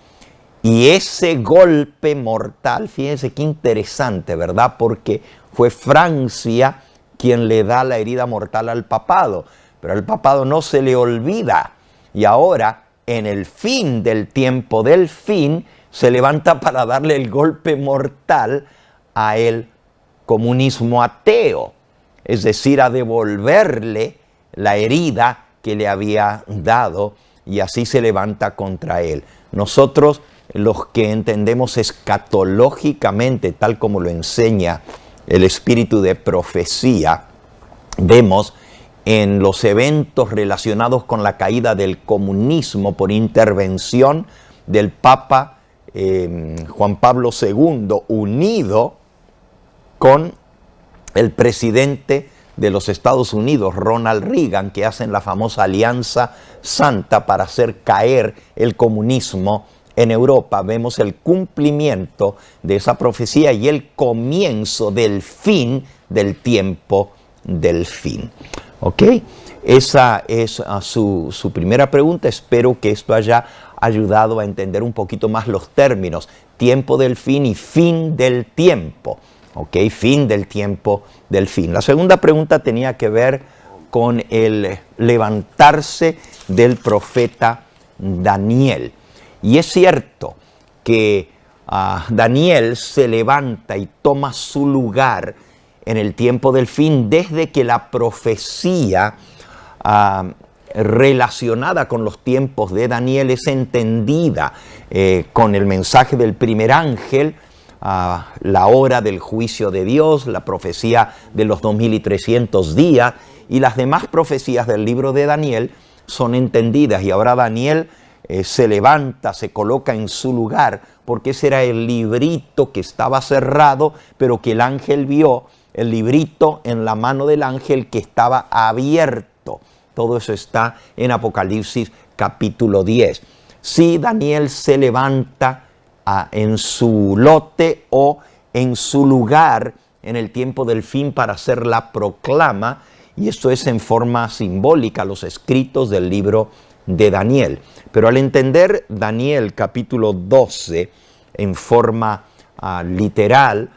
Y ese golpe mortal, fíjense qué interesante, ¿verdad? Porque fue Francia quien le da la herida mortal al papado, pero al papado no se le olvida. Y ahora, en el fin del tiempo del fin, se levanta para darle el golpe mortal a el comunismo ateo, es decir, a devolverle la herida que le había dado, y así se levanta contra él. Nosotros, los que entendemos escatológicamente, tal como lo enseña el espíritu de profecía, vemos en los eventos relacionados con la caída del comunismo por intervención del Papa Juan Pablo II, unido con el presidente de los Estados Unidos, Ronald Reagan, que hacen la famosa Alianza Santa para hacer caer el comunismo en Europa. Vemos el cumplimiento de esa profecía y el comienzo del fin del tiempo del fin. ¿Ok? Esa es su primera pregunta. Espero que esto haya ayudado a entender un poquito más los términos tiempo del fin y fin del tiempo. ¿Ok? Fin del tiempo del fin. La segunda pregunta tenía que ver con el levantarse del profeta Daniel. Y es cierto que Daniel se levanta y toma su lugar en el tiempo del fin desde que la profecía relacionada con los tiempos de Daniel es entendida con el mensaje del primer ángel, la hora del juicio de Dios, la profecía de los 2300 días y las demás profecías del libro de Daniel son entendidas. Y ahora Daniel se levanta, se coloca en su lugar, porque ese era el librito que estaba cerrado, pero que el ángel vio, el librito en la mano del ángel que estaba abierto. Todo eso está en Apocalipsis capítulo 10. Si Daniel se levanta en su lote o en su lugar en el tiempo del fin para hacer la proclama, y esto es en forma simbólica, los escritos del libro de Daniel. Pero al entender Daniel capítulo 12 en forma literal,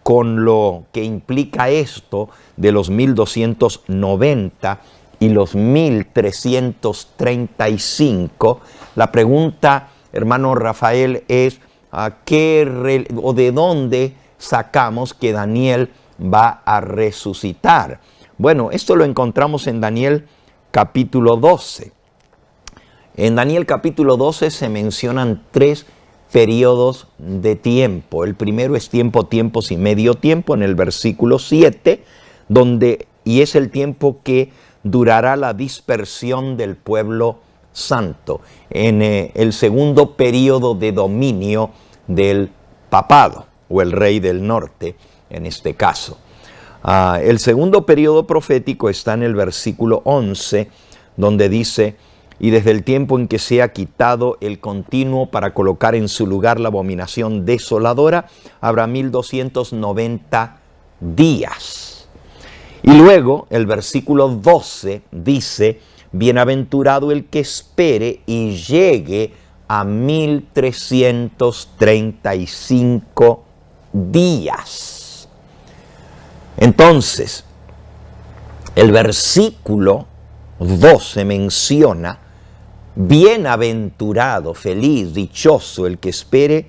con lo que implica esto de los 1290 y los 1335, la pregunta, hermano Rafael, es ¿de dónde sacamos que Daniel va a resucitar? Bueno, esto lo encontramos en Daniel capítulo 12. En Daniel capítulo 12 se mencionan tres periodos de tiempo. El primero es tiempo, tiempos y medio tiempo en el versículo 7, y es el tiempo que durará la dispersión del pueblo santo en el segundo periodo de dominio del papado o el rey del norte en este caso. El segundo periodo profético está en el versículo 11, donde dice: y desde el tiempo en que se ha quitado el continuo para colocar en su lugar la abominación desoladora, habrá 1290 días. Y luego el versículo 12 dice: bienaventurado el que espere y llegue a 1335 días. Entonces, el versículo 12 menciona: bienaventurado, feliz, dichoso el que espere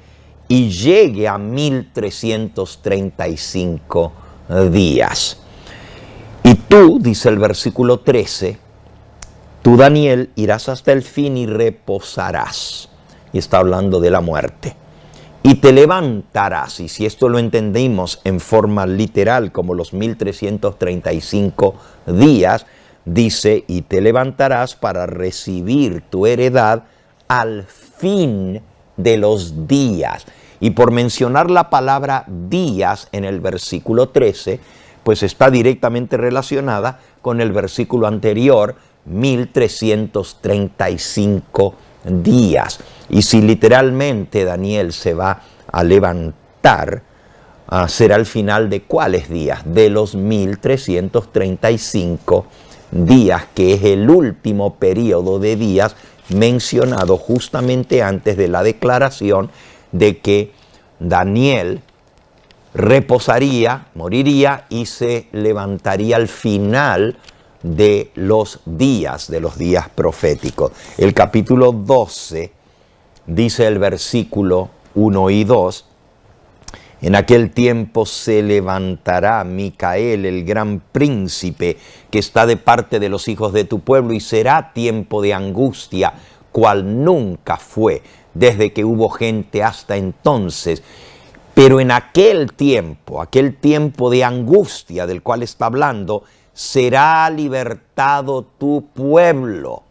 y llegue a 1335 días. Y tú, dice el versículo 13, tú, Daniel, irás hasta el fin y reposarás. Y está hablando de la muerte. Y te levantarás, y si esto lo entendimos en forma literal como los 1335 días, dice: y te levantarás para recibir tu heredad al fin de los días. Y por mencionar la palabra días en el versículo 13, pues está directamente relacionada con el versículo anterior, 1335 días. Y si literalmente Daniel se va a levantar, será el final de ¿cuáles días? De los 1335 días, que es el último periodo de días mencionado justamente antes de la declaración de que Daniel reposaría, moriría y se levantaría al final de los días proféticos. El capítulo 12 dice el versículo 1 y 2: en aquel tiempo se levantará Micael, el gran príncipe, que está de parte de los hijos de tu pueblo, y será tiempo de angustia, cual nunca fue, desde que hubo gente hasta entonces. Pero en aquel tiempo de angustia del cual está hablando, será libertado tu pueblo,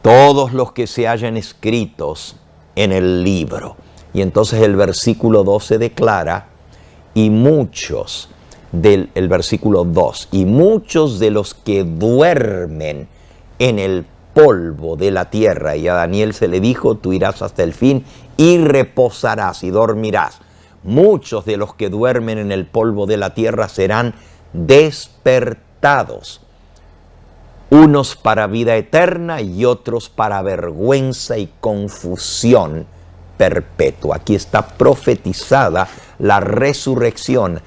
todos los que se hallan escritos en el libro. Y entonces el versículo 12 declara: el versículo 2, y muchos de los que duermen en el polvo de la tierra. Y a Daniel se le dijo: tú irás hasta el fin y reposarás y dormirás. Muchos de los que duermen en el polvo de la tierra serán despertados, unos para vida eterna y otros para vergüenza y confusión perpetua. Aquí está profetizada la resurrección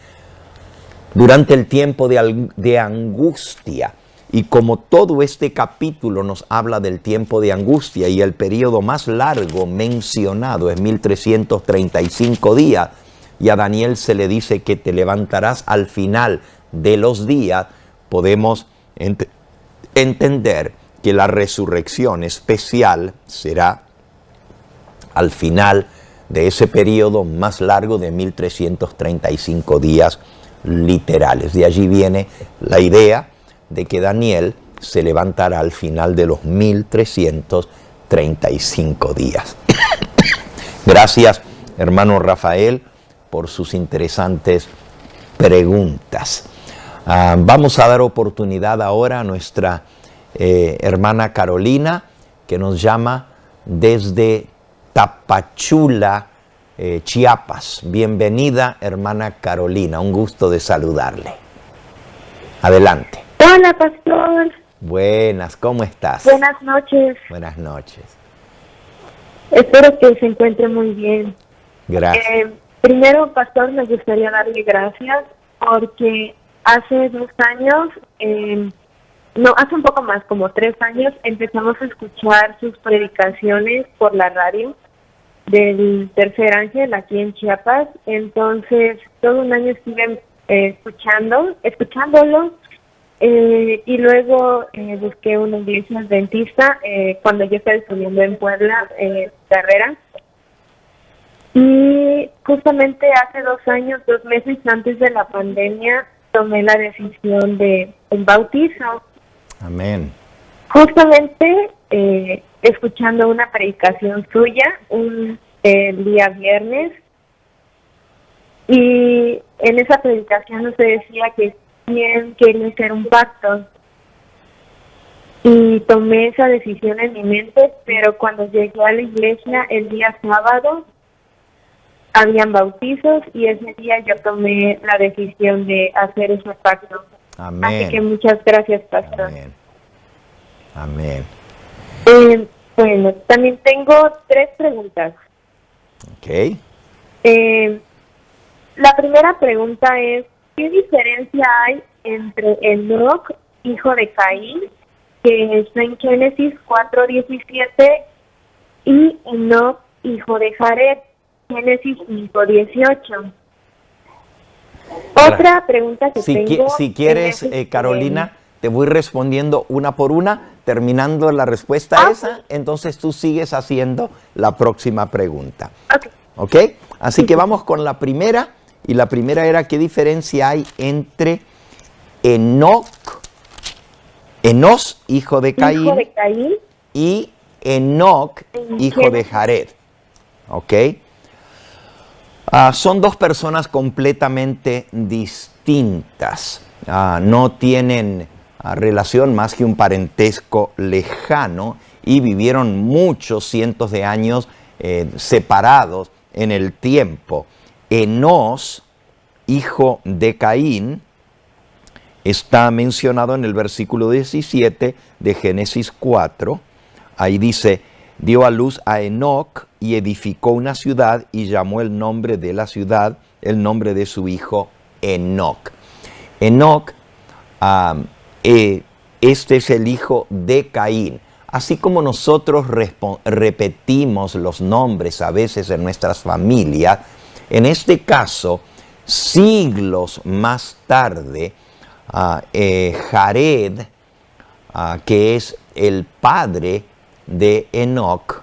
durante el tiempo de angustia. Y como todo este capítulo nos habla del tiempo de angustia y el periodo más largo mencionado es 1335 días, y a Daniel se le dice que te levantarás al final de los días, podemos entender que la resurrección especial será al final de ese periodo más largo de 1335 días literales. De allí viene la idea de que Daniel se levantará al final de los 1335 días. Gracias, hermano Rafael, por sus interesantes preguntas. Vamos a dar oportunidad ahora a nuestra hermana Carolina, que nos llama desde Tapachula, Chiapas. Bienvenida, hermana Carolina, un gusto de saludarle. Adelante. Hola, pastor. Buenas, ¿cómo estás? Buenas noches. Buenas noches. Espero que se encuentre muy bien. Gracias. Primero, pastor, me gustaría darle gracias porque hace 2 años, hace un poco más, como 3 años, empezamos a escuchar sus predicaciones por la radio del Tercer Ángel aquí en Chiapas. Entonces, todo un año estuve escuchándolo, Y luego busqué una iglesia adventista cuando yo estaba estudiando en Puebla, carrera. Y justamente hace 2 años, 2 meses antes de la pandemia, tomé la decisión de un bautizo. Amén. Justamente escuchando una predicación suya el día viernes, y en esa predicación usted decía que quien quería hacer un pacto, y tomé esa decisión en mi mente, pero cuando llegué a la iglesia el día sábado habían bautizos y ese día yo tomé la decisión de hacer ese pacto. Amén. Así que muchas gracias, pastor. Amén. Amén. Bueno, también tengo 3 preguntas. Ok. La primera pregunta es, ¿qué diferencia hay entre Enoc, hijo de Caín, que está en Génesis 4:17, y Enoc, hijo de Jared, Génesis 5:18? Otra pregunta que tengo... Si quieres, Carolina, te voy respondiendo una por una, terminando la respuesta esa, entonces tú sigues haciendo la próxima pregunta. ¿Ok? Así que vamos con la primera, y la primera era, ¿qué diferencia hay entre Enos, hijo de Caín, y Enoc, hijo de Jared? ¿Ok? Son 2 personas completamente distintas. No tienen relación más que un parentesco lejano y vivieron muchos cientos de años separados en el tiempo. Enos, hijo de Caín, está mencionado en el versículo 17 de Génesis 4. Ahí dice, dio a luz a Enoc y edificó una ciudad y llamó el nombre de la ciudad, el nombre de su hijo Enoc. Enoc, este es el hijo de Caín. Así como nosotros repetimos los nombres a veces en nuestras familias, en este caso, siglos más tarde, Jared, que es el padre de Enoc,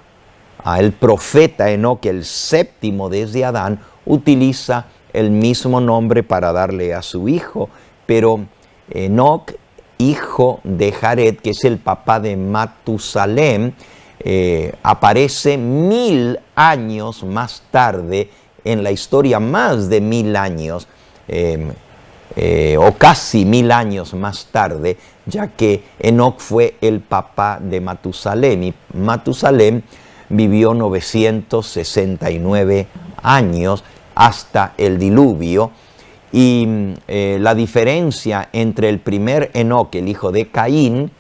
el profeta Enoc, el séptimo desde Adán, utiliza el mismo nombre para darle a su hijo, pero Enoc, hijo de Jared, que es el papá de Matusalem, aparece 1000 años más tarde en la historia, más de 1000 años, o casi 1000 años más tarde, ya que Enoc fue el papá de Matusalem, y Matusalem vivió 969 años hasta el diluvio. Y la diferencia entre el primer Enoc, el hijo de Caín,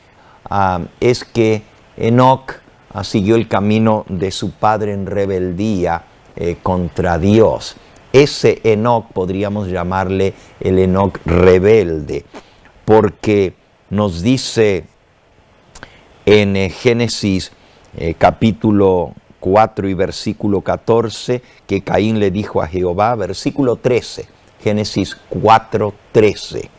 es que Enoc siguió el camino de su padre en rebeldía contra Dios. Ese Enoc podríamos llamarle el Enoc rebelde, porque nos dice en Génesis capítulo 4 y versículo 14 que Caín le dijo a Jehová, versículo 13, Génesis 4:13.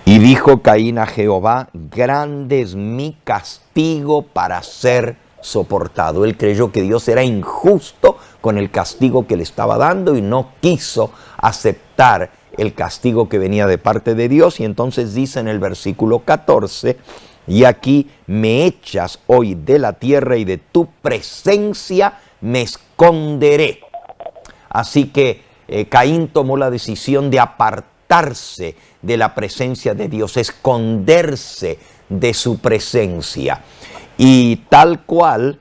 Y dijo Caín a Jehová, grande es mi castigo para ser soportado. Él creyó que Dios era injusto con el castigo que le estaba dando y no quiso aceptar el castigo que venía de parte de Dios. Y entonces dice en el versículo 14, y aquí me echas hoy de la tierra y de tu presencia me esconderé. Así que Caín tomó la decisión de apartarse de la presencia de Dios, esconderse de su presencia. Y tal cual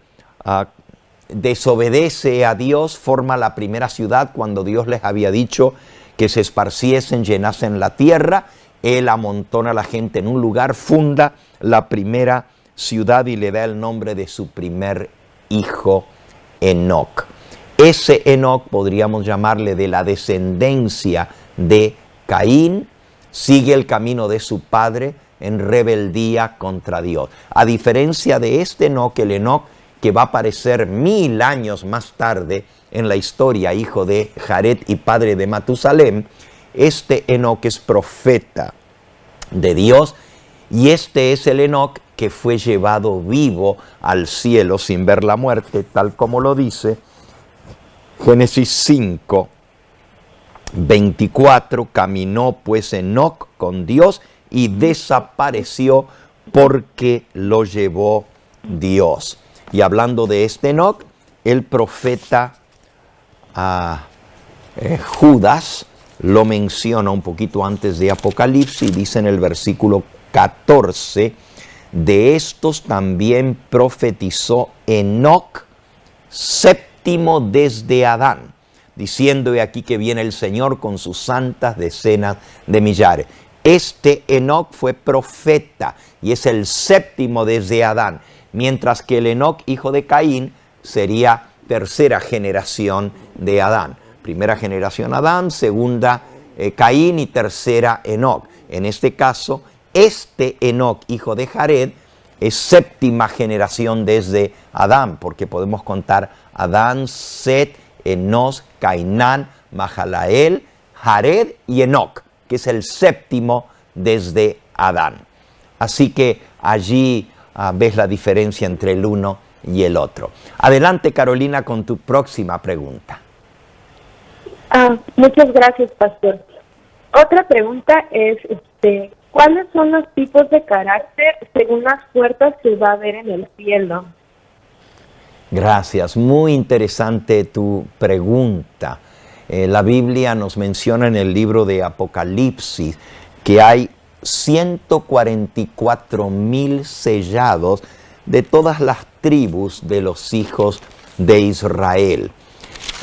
desobedece a Dios, forma la primera ciudad cuando Dios les había dicho que se esparciesen, llenasen la tierra. Él amontona a la gente en un lugar, funda la primera ciudad y le da el nombre de su primer hijo, Enoc. Ese Enoc podríamos llamarle de la descendencia de Caín, sigue el camino de su padre en rebeldía contra Dios. A diferencia de este Enoc, el Enoc que va a aparecer 1000 años más tarde en la historia, hijo de Jared y padre de Matusalem, este Enoc es profeta. de Dios, y este es el Enoc que fue llevado vivo al cielo sin ver la muerte, tal como lo dice Génesis 5, 24, caminó pues Enoc con Dios y desapareció porque lo llevó Dios. Y hablando de este Enoc, el profeta Judas lo menciona un poquito antes de Apocalipsis, dice en el versículo 14, de estos también profetizó Enoc, séptimo desde Adán, diciendo: he aquí que viene el Señor con sus santas decenas de millares. Este Enoc fue profeta y es el séptimo desde Adán, mientras que el Enoc, hijo de Caín, sería tercera generación de Adán. Primera generación Adán, segunda Caín y tercera Enoc. En este caso, este Enoc, hijo de Jared, es séptima generación desde Adán, porque podemos contar Adán, Set, Enos, Cainán, Mahalael, Jared y Enoc, que es el séptimo desde Adán. Así que allí ves la diferencia entre el uno y el otro. Adelante, Carolina, con tu próxima pregunta. Muchas gracias, pastor. Otra pregunta es, ¿cuáles son los tipos de carácter según las puertas que va a haber en el cielo? Gracias, muy interesante tu pregunta. La Biblia nos menciona en el libro de Apocalipsis que hay 144,000 sellados de todas las tribus de los hijos de Israel.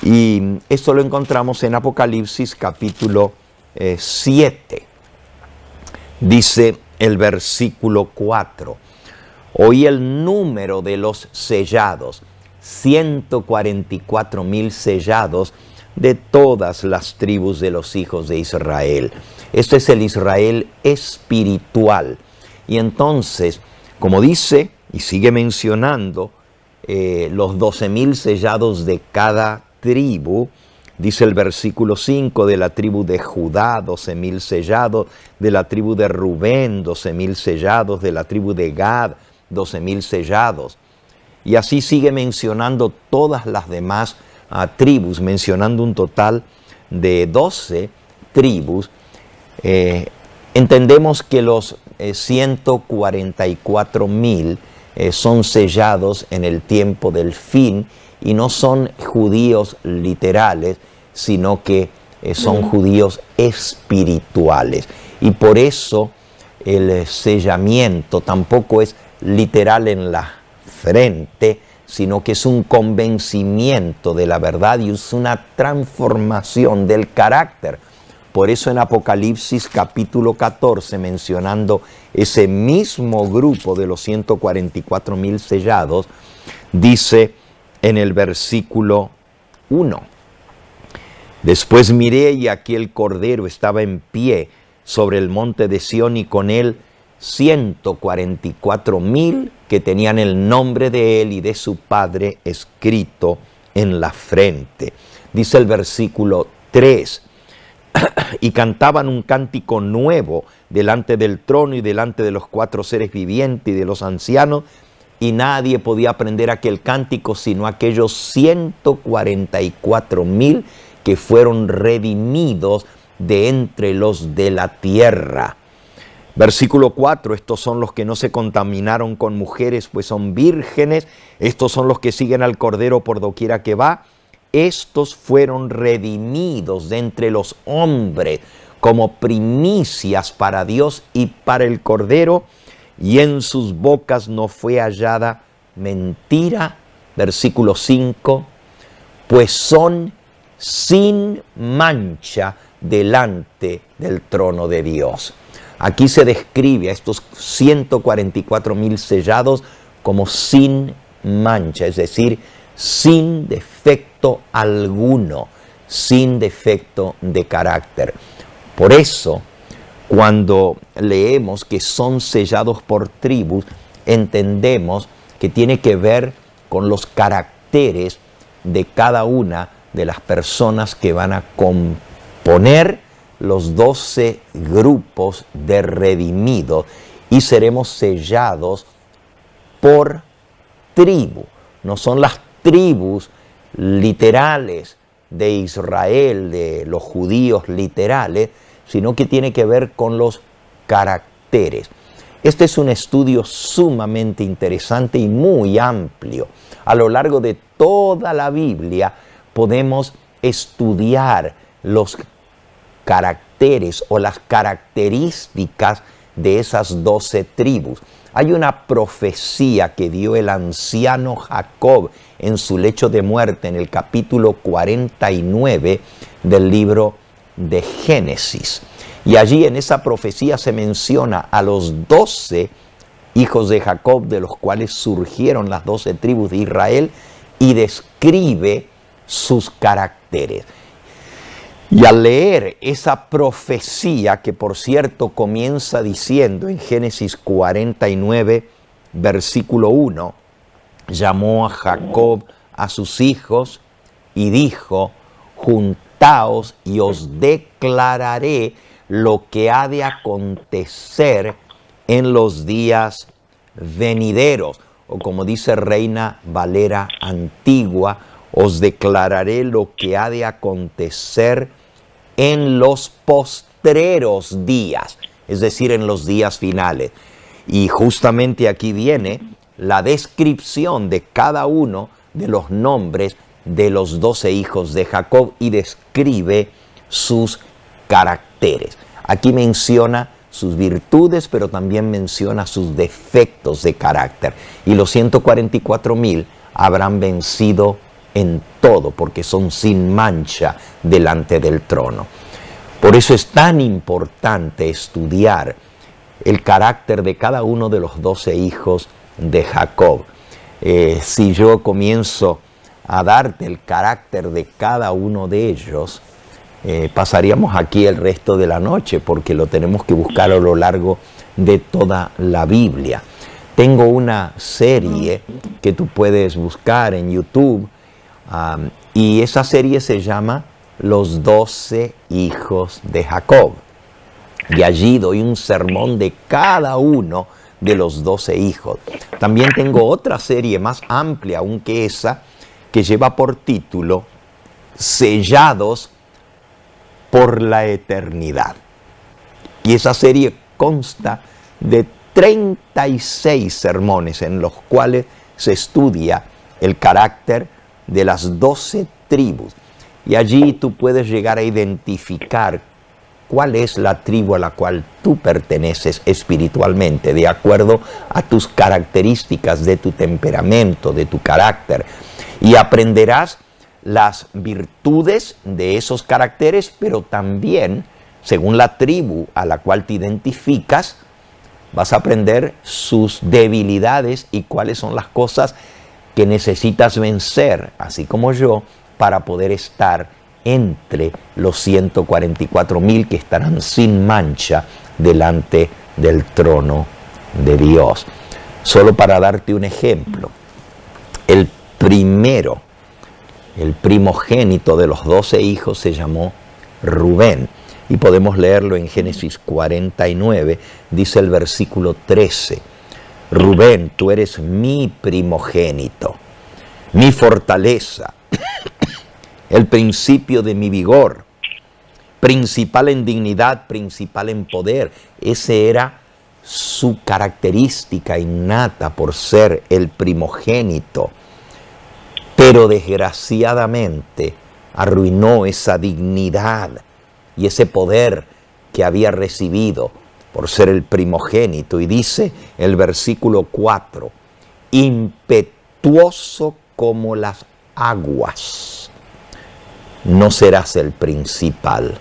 Y esto lo encontramos en Apocalipsis capítulo 7. Dice el versículo 4, oí el número de los sellados, 144,000 sellados de todas las tribus de los hijos de Israel. Este es el Israel espiritual. Y entonces, como dice y sigue mencionando, los 12,000 sellados de cada tribu, dice el versículo 5, de la tribu de Judá, 12,000 sellados, de la tribu de Rubén, 12,000 sellados, de la tribu de Gad, 12,000 sellados. Y así sigue mencionando todas las demás tribus, mencionando un total de 12 tribus. Entendemos que los 144,000 son sellados en el tiempo del fin y no son judíos literales, sino que son judíos espirituales. Y por eso el sellamiento tampoco es literal en la frente, sino que es un convencimiento de la verdad y es una transformación del carácter. Por eso en Apocalipsis capítulo 14, mencionando ese mismo grupo de los 144,000 sellados, dice en el versículo 1, después miré y aquí el Cordero estaba en pie sobre el monte de Sión y con él 144,000 que tenían el nombre de él y de su padre escrito en la frente. Dice el versículo 3, y cantaban un cántico nuevo delante del trono y delante de los 4 seres vivientes y de los ancianos, y nadie podía aprender aquel cántico sino aquellos 144,000 que fueron redimidos de entre los de la tierra. Versículo 4, estos son los que no se contaminaron con mujeres, pues son vírgenes. Estos son los que siguen al Cordero por doquiera que va. Estos fueron redimidos de entre los hombres como primicias para Dios y para el Cordero, y en sus bocas no fue hallada mentira. Versículo 5, pues son sin mancha delante del trono de Dios. Aquí se describe a estos 144,000 sellados como sin mancha, es decir, sin defecto alguno, sin defecto de carácter. Por eso, cuando leemos que son sellados por tribus, entendemos que tiene que ver con los caracteres de cada una de las personas que van a componer los 12 grupos de redimidos y seremos sellados por tribu. No son las tribus literales de Israel, de los judíos literales, sino que tiene que ver con los caracteres. Este es un estudio sumamente interesante y muy amplio. A lo largo de toda la Biblia podemos estudiar los caracteres o las características de esas 12 tribus. Hay una profecía que dio el anciano Jacob en su lecho de muerte en el capítulo 49 del libro de Génesis. Y allí en esa profecía se menciona a los 12 hijos de Jacob, de los cuales surgieron las 12 tribus de Israel, y describe sus caracteres. Y al leer esa profecía, que por cierto comienza diciendo en Génesis 49, versículo 1, llamó a Jacob a sus hijos y dijo: juntaos y os declararé lo que ha de acontecer en los días venideros. O como dice Reina Valera Antigua, os declararé lo que ha de acontecer en los postreros días, es decir, en los días finales. Y justamente aquí viene la descripción de cada uno de los nombres de los 12 hijos de Jacob y describe sus caracteres. Aquí menciona sus virtudes, pero también menciona sus defectos de carácter. Y los 144,000 habrán vencido en todo, porque son sin mancha delante del trono. Por eso es tan importante estudiar el carácter de cada uno de los 12 hijos de Jacob. Si yo comienzo a darte el carácter de cada uno de ellos, pasaríamos aquí el resto de la noche, porque lo tenemos que buscar a lo largo de toda la Biblia. Tengo una serie que tú puedes buscar en YouTube, y esa serie se llama Los 12 hijos de Jacob. Y allí doy un sermón de cada uno de los 12 hijos. También tengo otra serie más amplia aún que esa, que lleva por título Sellados por la eternidad. Y esa serie consta de 36 sermones en los cuales se estudia el carácter de las 12 tribus. Y allí tú puedes llegar a identificar cuál es la tribu a la cual tú perteneces espiritualmente, de acuerdo a tus características, de tu temperamento, de tu carácter. Y aprenderás las virtudes de esos caracteres, pero también, según la tribu a la cual te identificas, vas a aprender sus debilidades y cuáles son las cosas que necesitas vencer, así como yo, para poder estar entre los 144,000 que estarán sin mancha delante del trono de Dios. Solo para darte un ejemplo, el primogénito de los 12 hijos se llamó Rubén. Y podemos leerlo en Génesis 49, dice el versículo 13. Rubén, tú eres mi primogénito, mi fortaleza, el principio de mi vigor, principal en dignidad, principal en poder. Ese era su característica innata por ser el primogénito. Pero desgraciadamente arruinó esa dignidad y ese poder que había recibido por ser el primogénito. Y dice el versículo 4, impetuoso como las aguas, no serás el principal.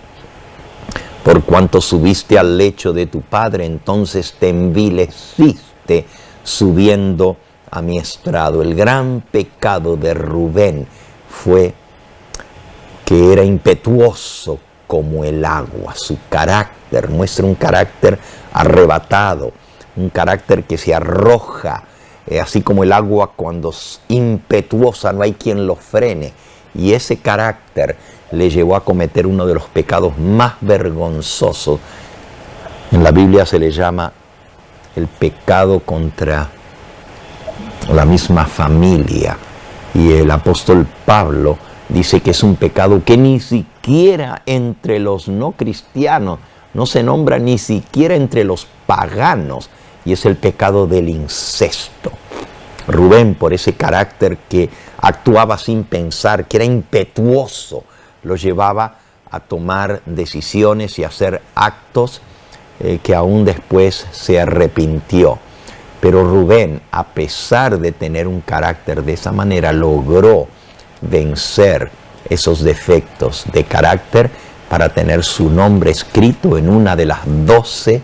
Por cuanto subiste al lecho de tu padre, entonces te envileciste subiendo a mi estrado. El gran pecado de Rubén fue que era impetuoso como el agua. Su carácter muestra un carácter arrebatado, un carácter que se arroja, así como el agua cuando es impetuosa, no hay quien lo frene. Y ese carácter le llevó a cometer uno de los pecados más vergonzosos. En la Biblia se le llama el pecado contra la misma familia. Y el apóstol Pablo dice que es un pecado que ni siquiera entre los no cristianos, no se nombra ni siquiera entre los paganos, y es el pecado del incesto. Rubén, por ese carácter que actuaba sin pensar, que era impetuoso, lo llevaba a tomar decisiones y a hacer actos que aún después se arrepintió. Pero Rubén, a pesar de tener un carácter de esa manera, logró vencer esos defectos de carácter para tener su nombre escrito en una de las 12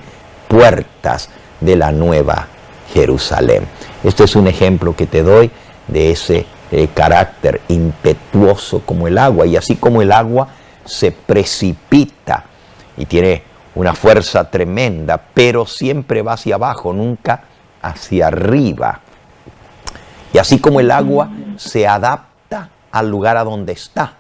puertas de la Nueva Jerusalén. Este es un ejemplo que te doy de ese carácter impetuoso como el agua. Y así como el agua se precipita y tiene una fuerza tremenda, pero siempre va hacia abajo, nunca hacia arriba. Y así como el agua se adapta al lugar a donde está.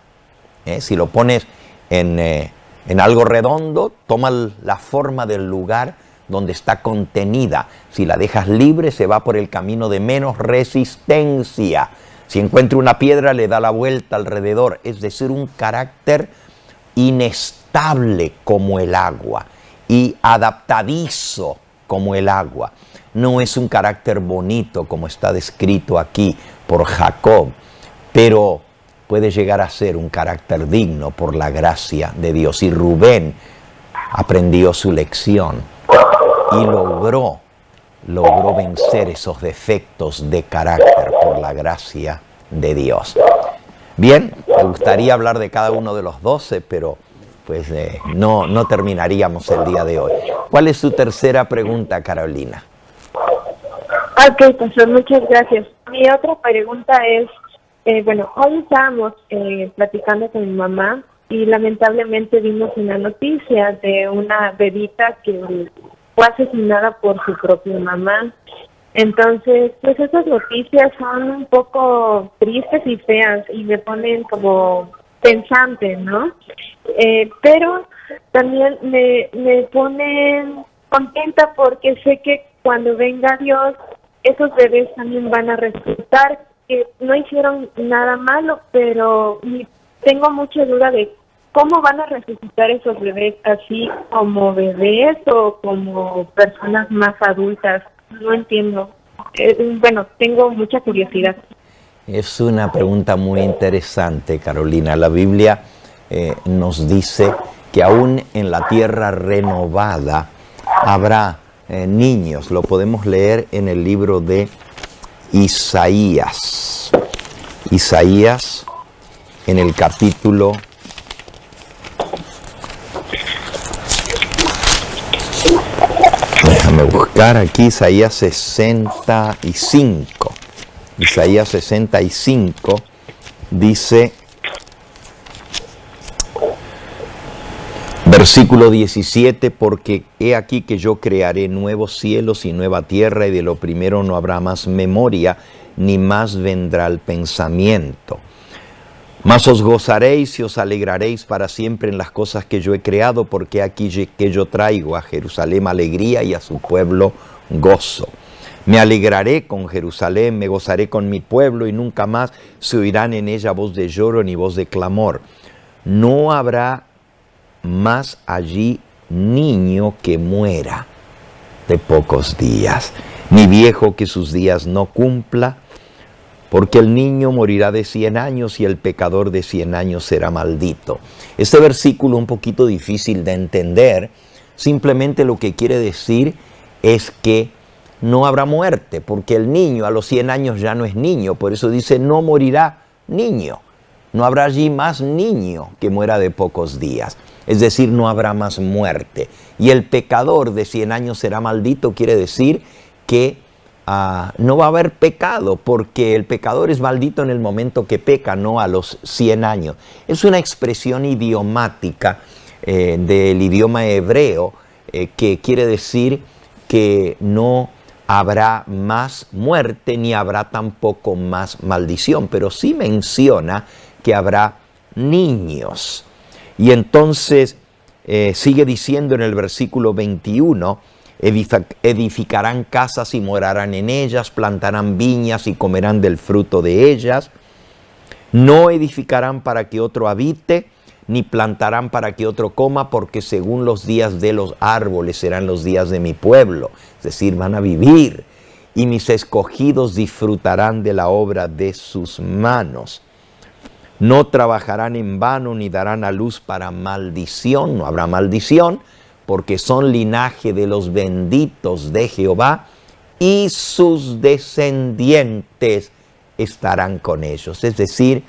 Si lo pones en algo redondo, toma la forma del lugar donde está contenida. Si la dejas libre, se va por el camino de menos resistencia. Si encuentra una piedra, le da la vuelta alrededor. Es decir, un carácter inestable como el agua y adaptadizo como el agua. No es un carácter bonito como está descrito aquí por Jacob, pero puede llegar a ser un carácter digno por la gracia de Dios. Y Rubén aprendió su lección y logró vencer esos defectos de carácter por la gracia de Dios. Bien, me gustaría hablar de cada uno de los 12, pero pues no terminaríamos el día de hoy. ¿Cuál es su tercera pregunta, Carolina? Ok, pastor, muchas gracias. Mi otra pregunta es, hoy estábamos platicando con mi mamá y lamentablemente vimos una noticia de una bebita que fue asesinada por su propia mamá. Entonces, pues esas noticias son un poco tristes y feas y me ponen como pensante, ¿no? Pero también me ponen contenta porque sé que cuando venga Dios, esos bebés también van a resultar que no hicieron nada malo, pero tengo mucha duda de cómo van a resucitar esos bebés, así como bebés o como personas más adultas. No entiendo. Tengo mucha curiosidad. Es una pregunta muy interesante, Carolina. La Biblia nos dice que aún en la tierra renovada habrá niños. Lo podemos leer en el libro de Isaías. Isaías, en el capítulo 65. Isaías 65 dice, versículo 17, porque he aquí que yo crearé nuevos cielos y nueva tierra, y de lo primero no habrá más memoria, ni más vendrá el pensamiento. Mas os gozaréis y os alegraréis para siempre en las cosas que yo he creado, porque aquí que yo traigo a Jerusalén alegría y a su pueblo gozo. Me alegraré con Jerusalén, me gozaré con mi pueblo, y nunca más se oirán en ella voz de lloro ni voz de clamor. No habrá más allí niño que muera de pocos días, ni viejo que sus días no cumpla, porque el niño morirá de 100 años y el pecador de 100 años será maldito. Este versículo un poquito difícil de entender, simplemente lo que quiere decir es que no habrá muerte, porque el niño a los 100 años ya no es niño, por eso dice no morirá niño. No habrá allí más niño que muera de pocos días, es decir, no habrá más muerte. Y el pecador de 100 años será maldito, quiere decir que no va a haber pecado, porque el pecador es maldito en el momento que peca, no a los 100 años. Es una expresión idiomática del idioma hebreo que quiere decir que no habrá más muerte ni habrá tampoco más maldición, pero sí menciona que habrá niños. Y entonces sigue diciendo en el versículo 21, edificarán casas y morarán en ellas, plantarán viñas y comerán del fruto de ellas. No edificarán para que otro habite, ni plantarán para que otro coma, porque según los días de los árboles serán los días de mi pueblo. Es decir, van a vivir, y mis escogidos disfrutarán de la obra de sus manos. No trabajarán en vano, ni darán a luz para maldición. No habrá maldición, porque son linaje de los benditos de Jehová, y sus descendientes estarán con ellos. Es decir,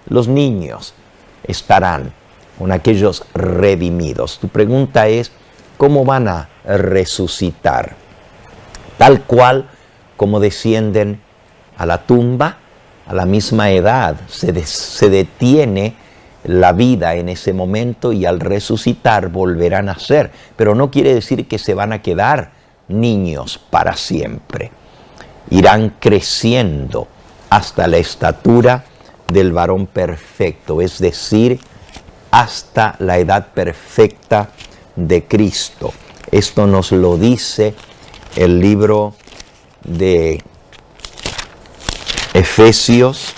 los niños estarán con aquellos redimidos. Tu pregunta es, ¿cómo van a resucitar? Tal cual como descienden a la tumba, a la misma edad, se detiene la vida en ese momento, y al resucitar volverán a ser. Pero no quiere decir que se van a quedar niños para siempre. Irán creciendo hasta la estatura del varón perfecto, es decir, hasta la edad perfecta de Cristo. Esto nos lo dice el libro de Efesios,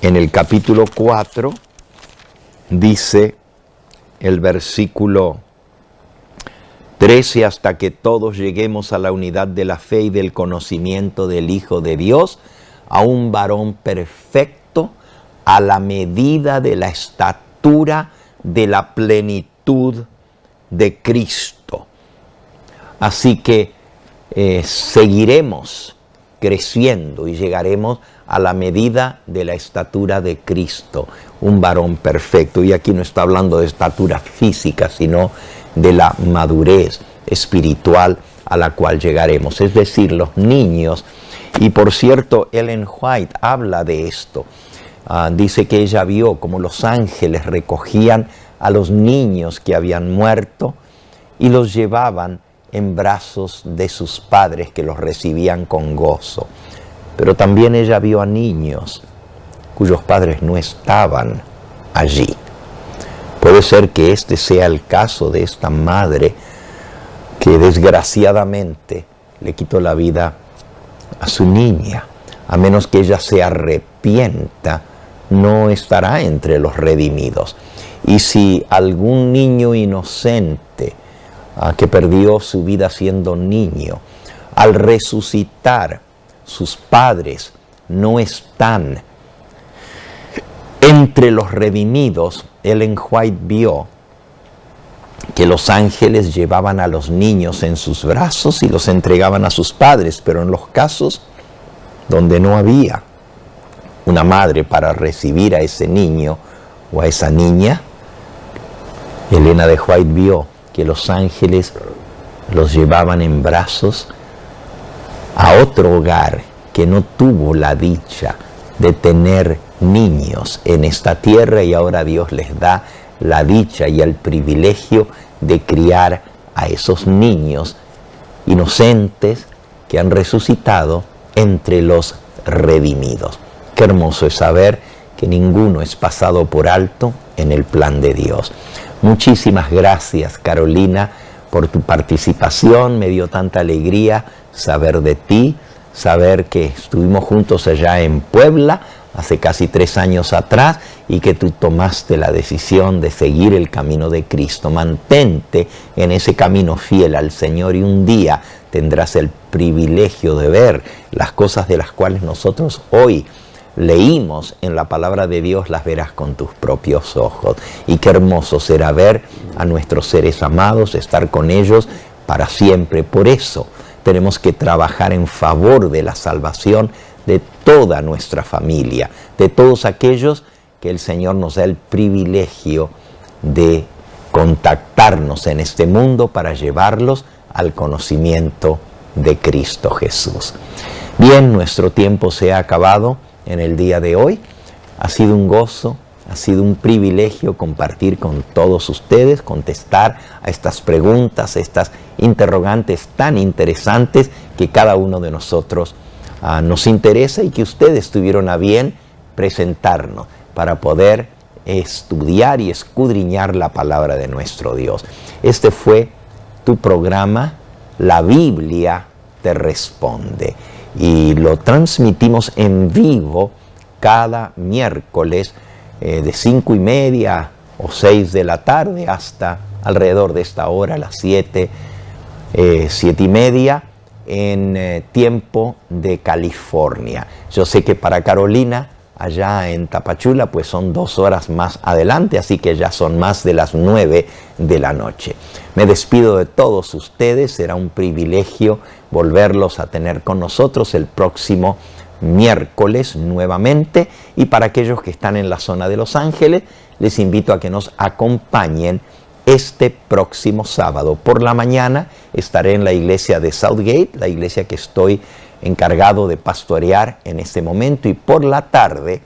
en el capítulo 4, dice el versículo 13, hasta que todos lleguemos a la unidad de la fe y del conocimiento del Hijo de Dios, a un varón perfecto, a la medida de la estatura de la plenitud de Cristo. Así que seguiremos creciendo y llegaremos a la medida de la estatura de Cristo, un varón perfecto. Y aquí no está hablando de estatura física, sino de la madurez espiritual a la cual llegaremos. Es decir, los niños. Y por cierto, Ellen White habla de esto. Dice que ella vio como los ángeles recogían a los niños que habían muerto y los llevaban en brazos de sus padres, que los recibían con gozo. Pero también ella vio a niños cuyos padres no estaban allí. Puede ser que este sea el caso de esta madre que desgraciadamente le quitó la vida a su niña. A menos que ella se arrepienta, no estará entre los redimidos. Y si algún niño inocente que perdió su vida siendo niño, al resucitar, sus padres no están entre los redimidos, Ellen White vio que los ángeles llevaban a los niños en sus brazos y los entregaban a sus padres, pero en los casos donde no había una madre para recibir a ese niño o a esa niña, Elena de White vio que los ángeles los llevaban en brazos a otro hogar que no tuvo la dicha de tener niños en esta tierra, y ahora Dios les da la dicha y el privilegio de criar a esos niños inocentes que han resucitado entre los redimidos. Qué hermoso es saber que ninguno es pasado por alto en el plan de Dios. Muchísimas gracias, Carolina, por tu participación. Me dio tanta alegría saber de ti, saber que estuvimos juntos allá en Puebla hace casi 3 años atrás, y que tú tomaste la decisión de seguir el camino de Cristo. Mantente en ese camino fiel al Señor, y un día tendrás el privilegio de ver las cosas de las cuales nosotros hoy leímos en la palabra de Dios, las verás con tus propios ojos. Y qué hermoso será ver a nuestros seres amados, estar con ellos para siempre. Por eso tenemos que trabajar en favor de la salvación de toda nuestra familia, de todos aquellos que el Señor nos da el privilegio de contactarnos en este mundo para llevarlos al conocimiento de Cristo Jesús. Bien, nuestro tiempo se ha acabado en el día de hoy. Ha sido un gozo, ha sido un privilegio compartir con todos ustedes, contestar a estas preguntas, estas interrogantes tan interesantes que cada uno de nosotros nos interesa y que ustedes tuvieron a bien presentarnos. para poder estudiar y escudriñar la palabra de nuestro Dios. Este fue tu programa, La Biblia te responde, y lo transmitimos en vivo cada miércoles de 5:30 o 6 de la tarde hasta alrededor de esta hora, las 7, 7:30 en tiempo de California. Yo sé que para Carolina, allá en Tapachula, pues son 2 horas más adelante, así que ya son más de las 9 de la noche. Me despido de todos ustedes, será un privilegio volverlos a tener con nosotros el próximo miércoles nuevamente, y para aquellos que están en la zona de Los Ángeles, les invito a que nos acompañen este próximo sábado. Por la mañana estaré en la iglesia de Southgate, la iglesia que estoy encargado de pastorear en este momento, y por la tarde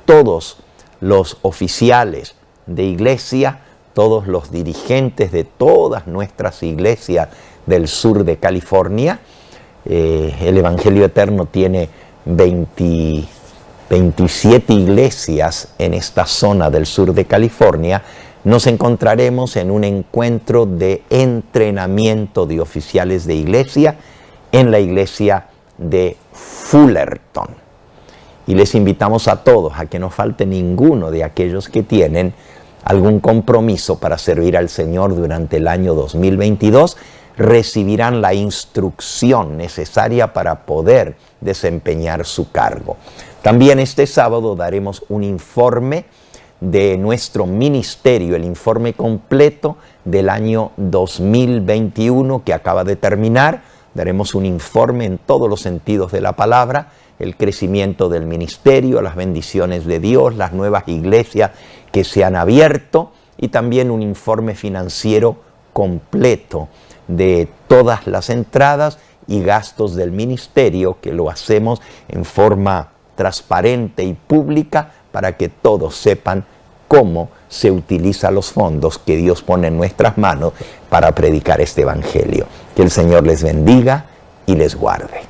todos los oficiales de iglesia, todos los dirigentes de todas nuestras iglesias del sur de California, el Evangelio Eterno tiene 27 iglesias en esta zona del sur de California. Nos encontraremos en un encuentro de entrenamiento de oficiales de iglesia en la iglesia de Fullerton. Y les invitamos a todos a que no falte ninguno de aquellos que tienen algún compromiso para servir al Señor durante el año 2022. Recibirán la instrucción necesaria para poder desempeñar su cargo. También este sábado daremos un informe de nuestro ministerio, el informe completo del año 2021 que acaba de terminar. Daremos un informe en todos los sentidos de la palabra, el crecimiento del ministerio, las bendiciones de Dios, las nuevas iglesias que se han abierto, y también un informe financiero completo de todas las entradas y gastos del ministerio, que lo hacemos en forma transparente y pública para que todos sepan cómo se utilizan los fondos que Dios pone en nuestras manos para predicar este evangelio. Que el Señor les bendiga y les guarde.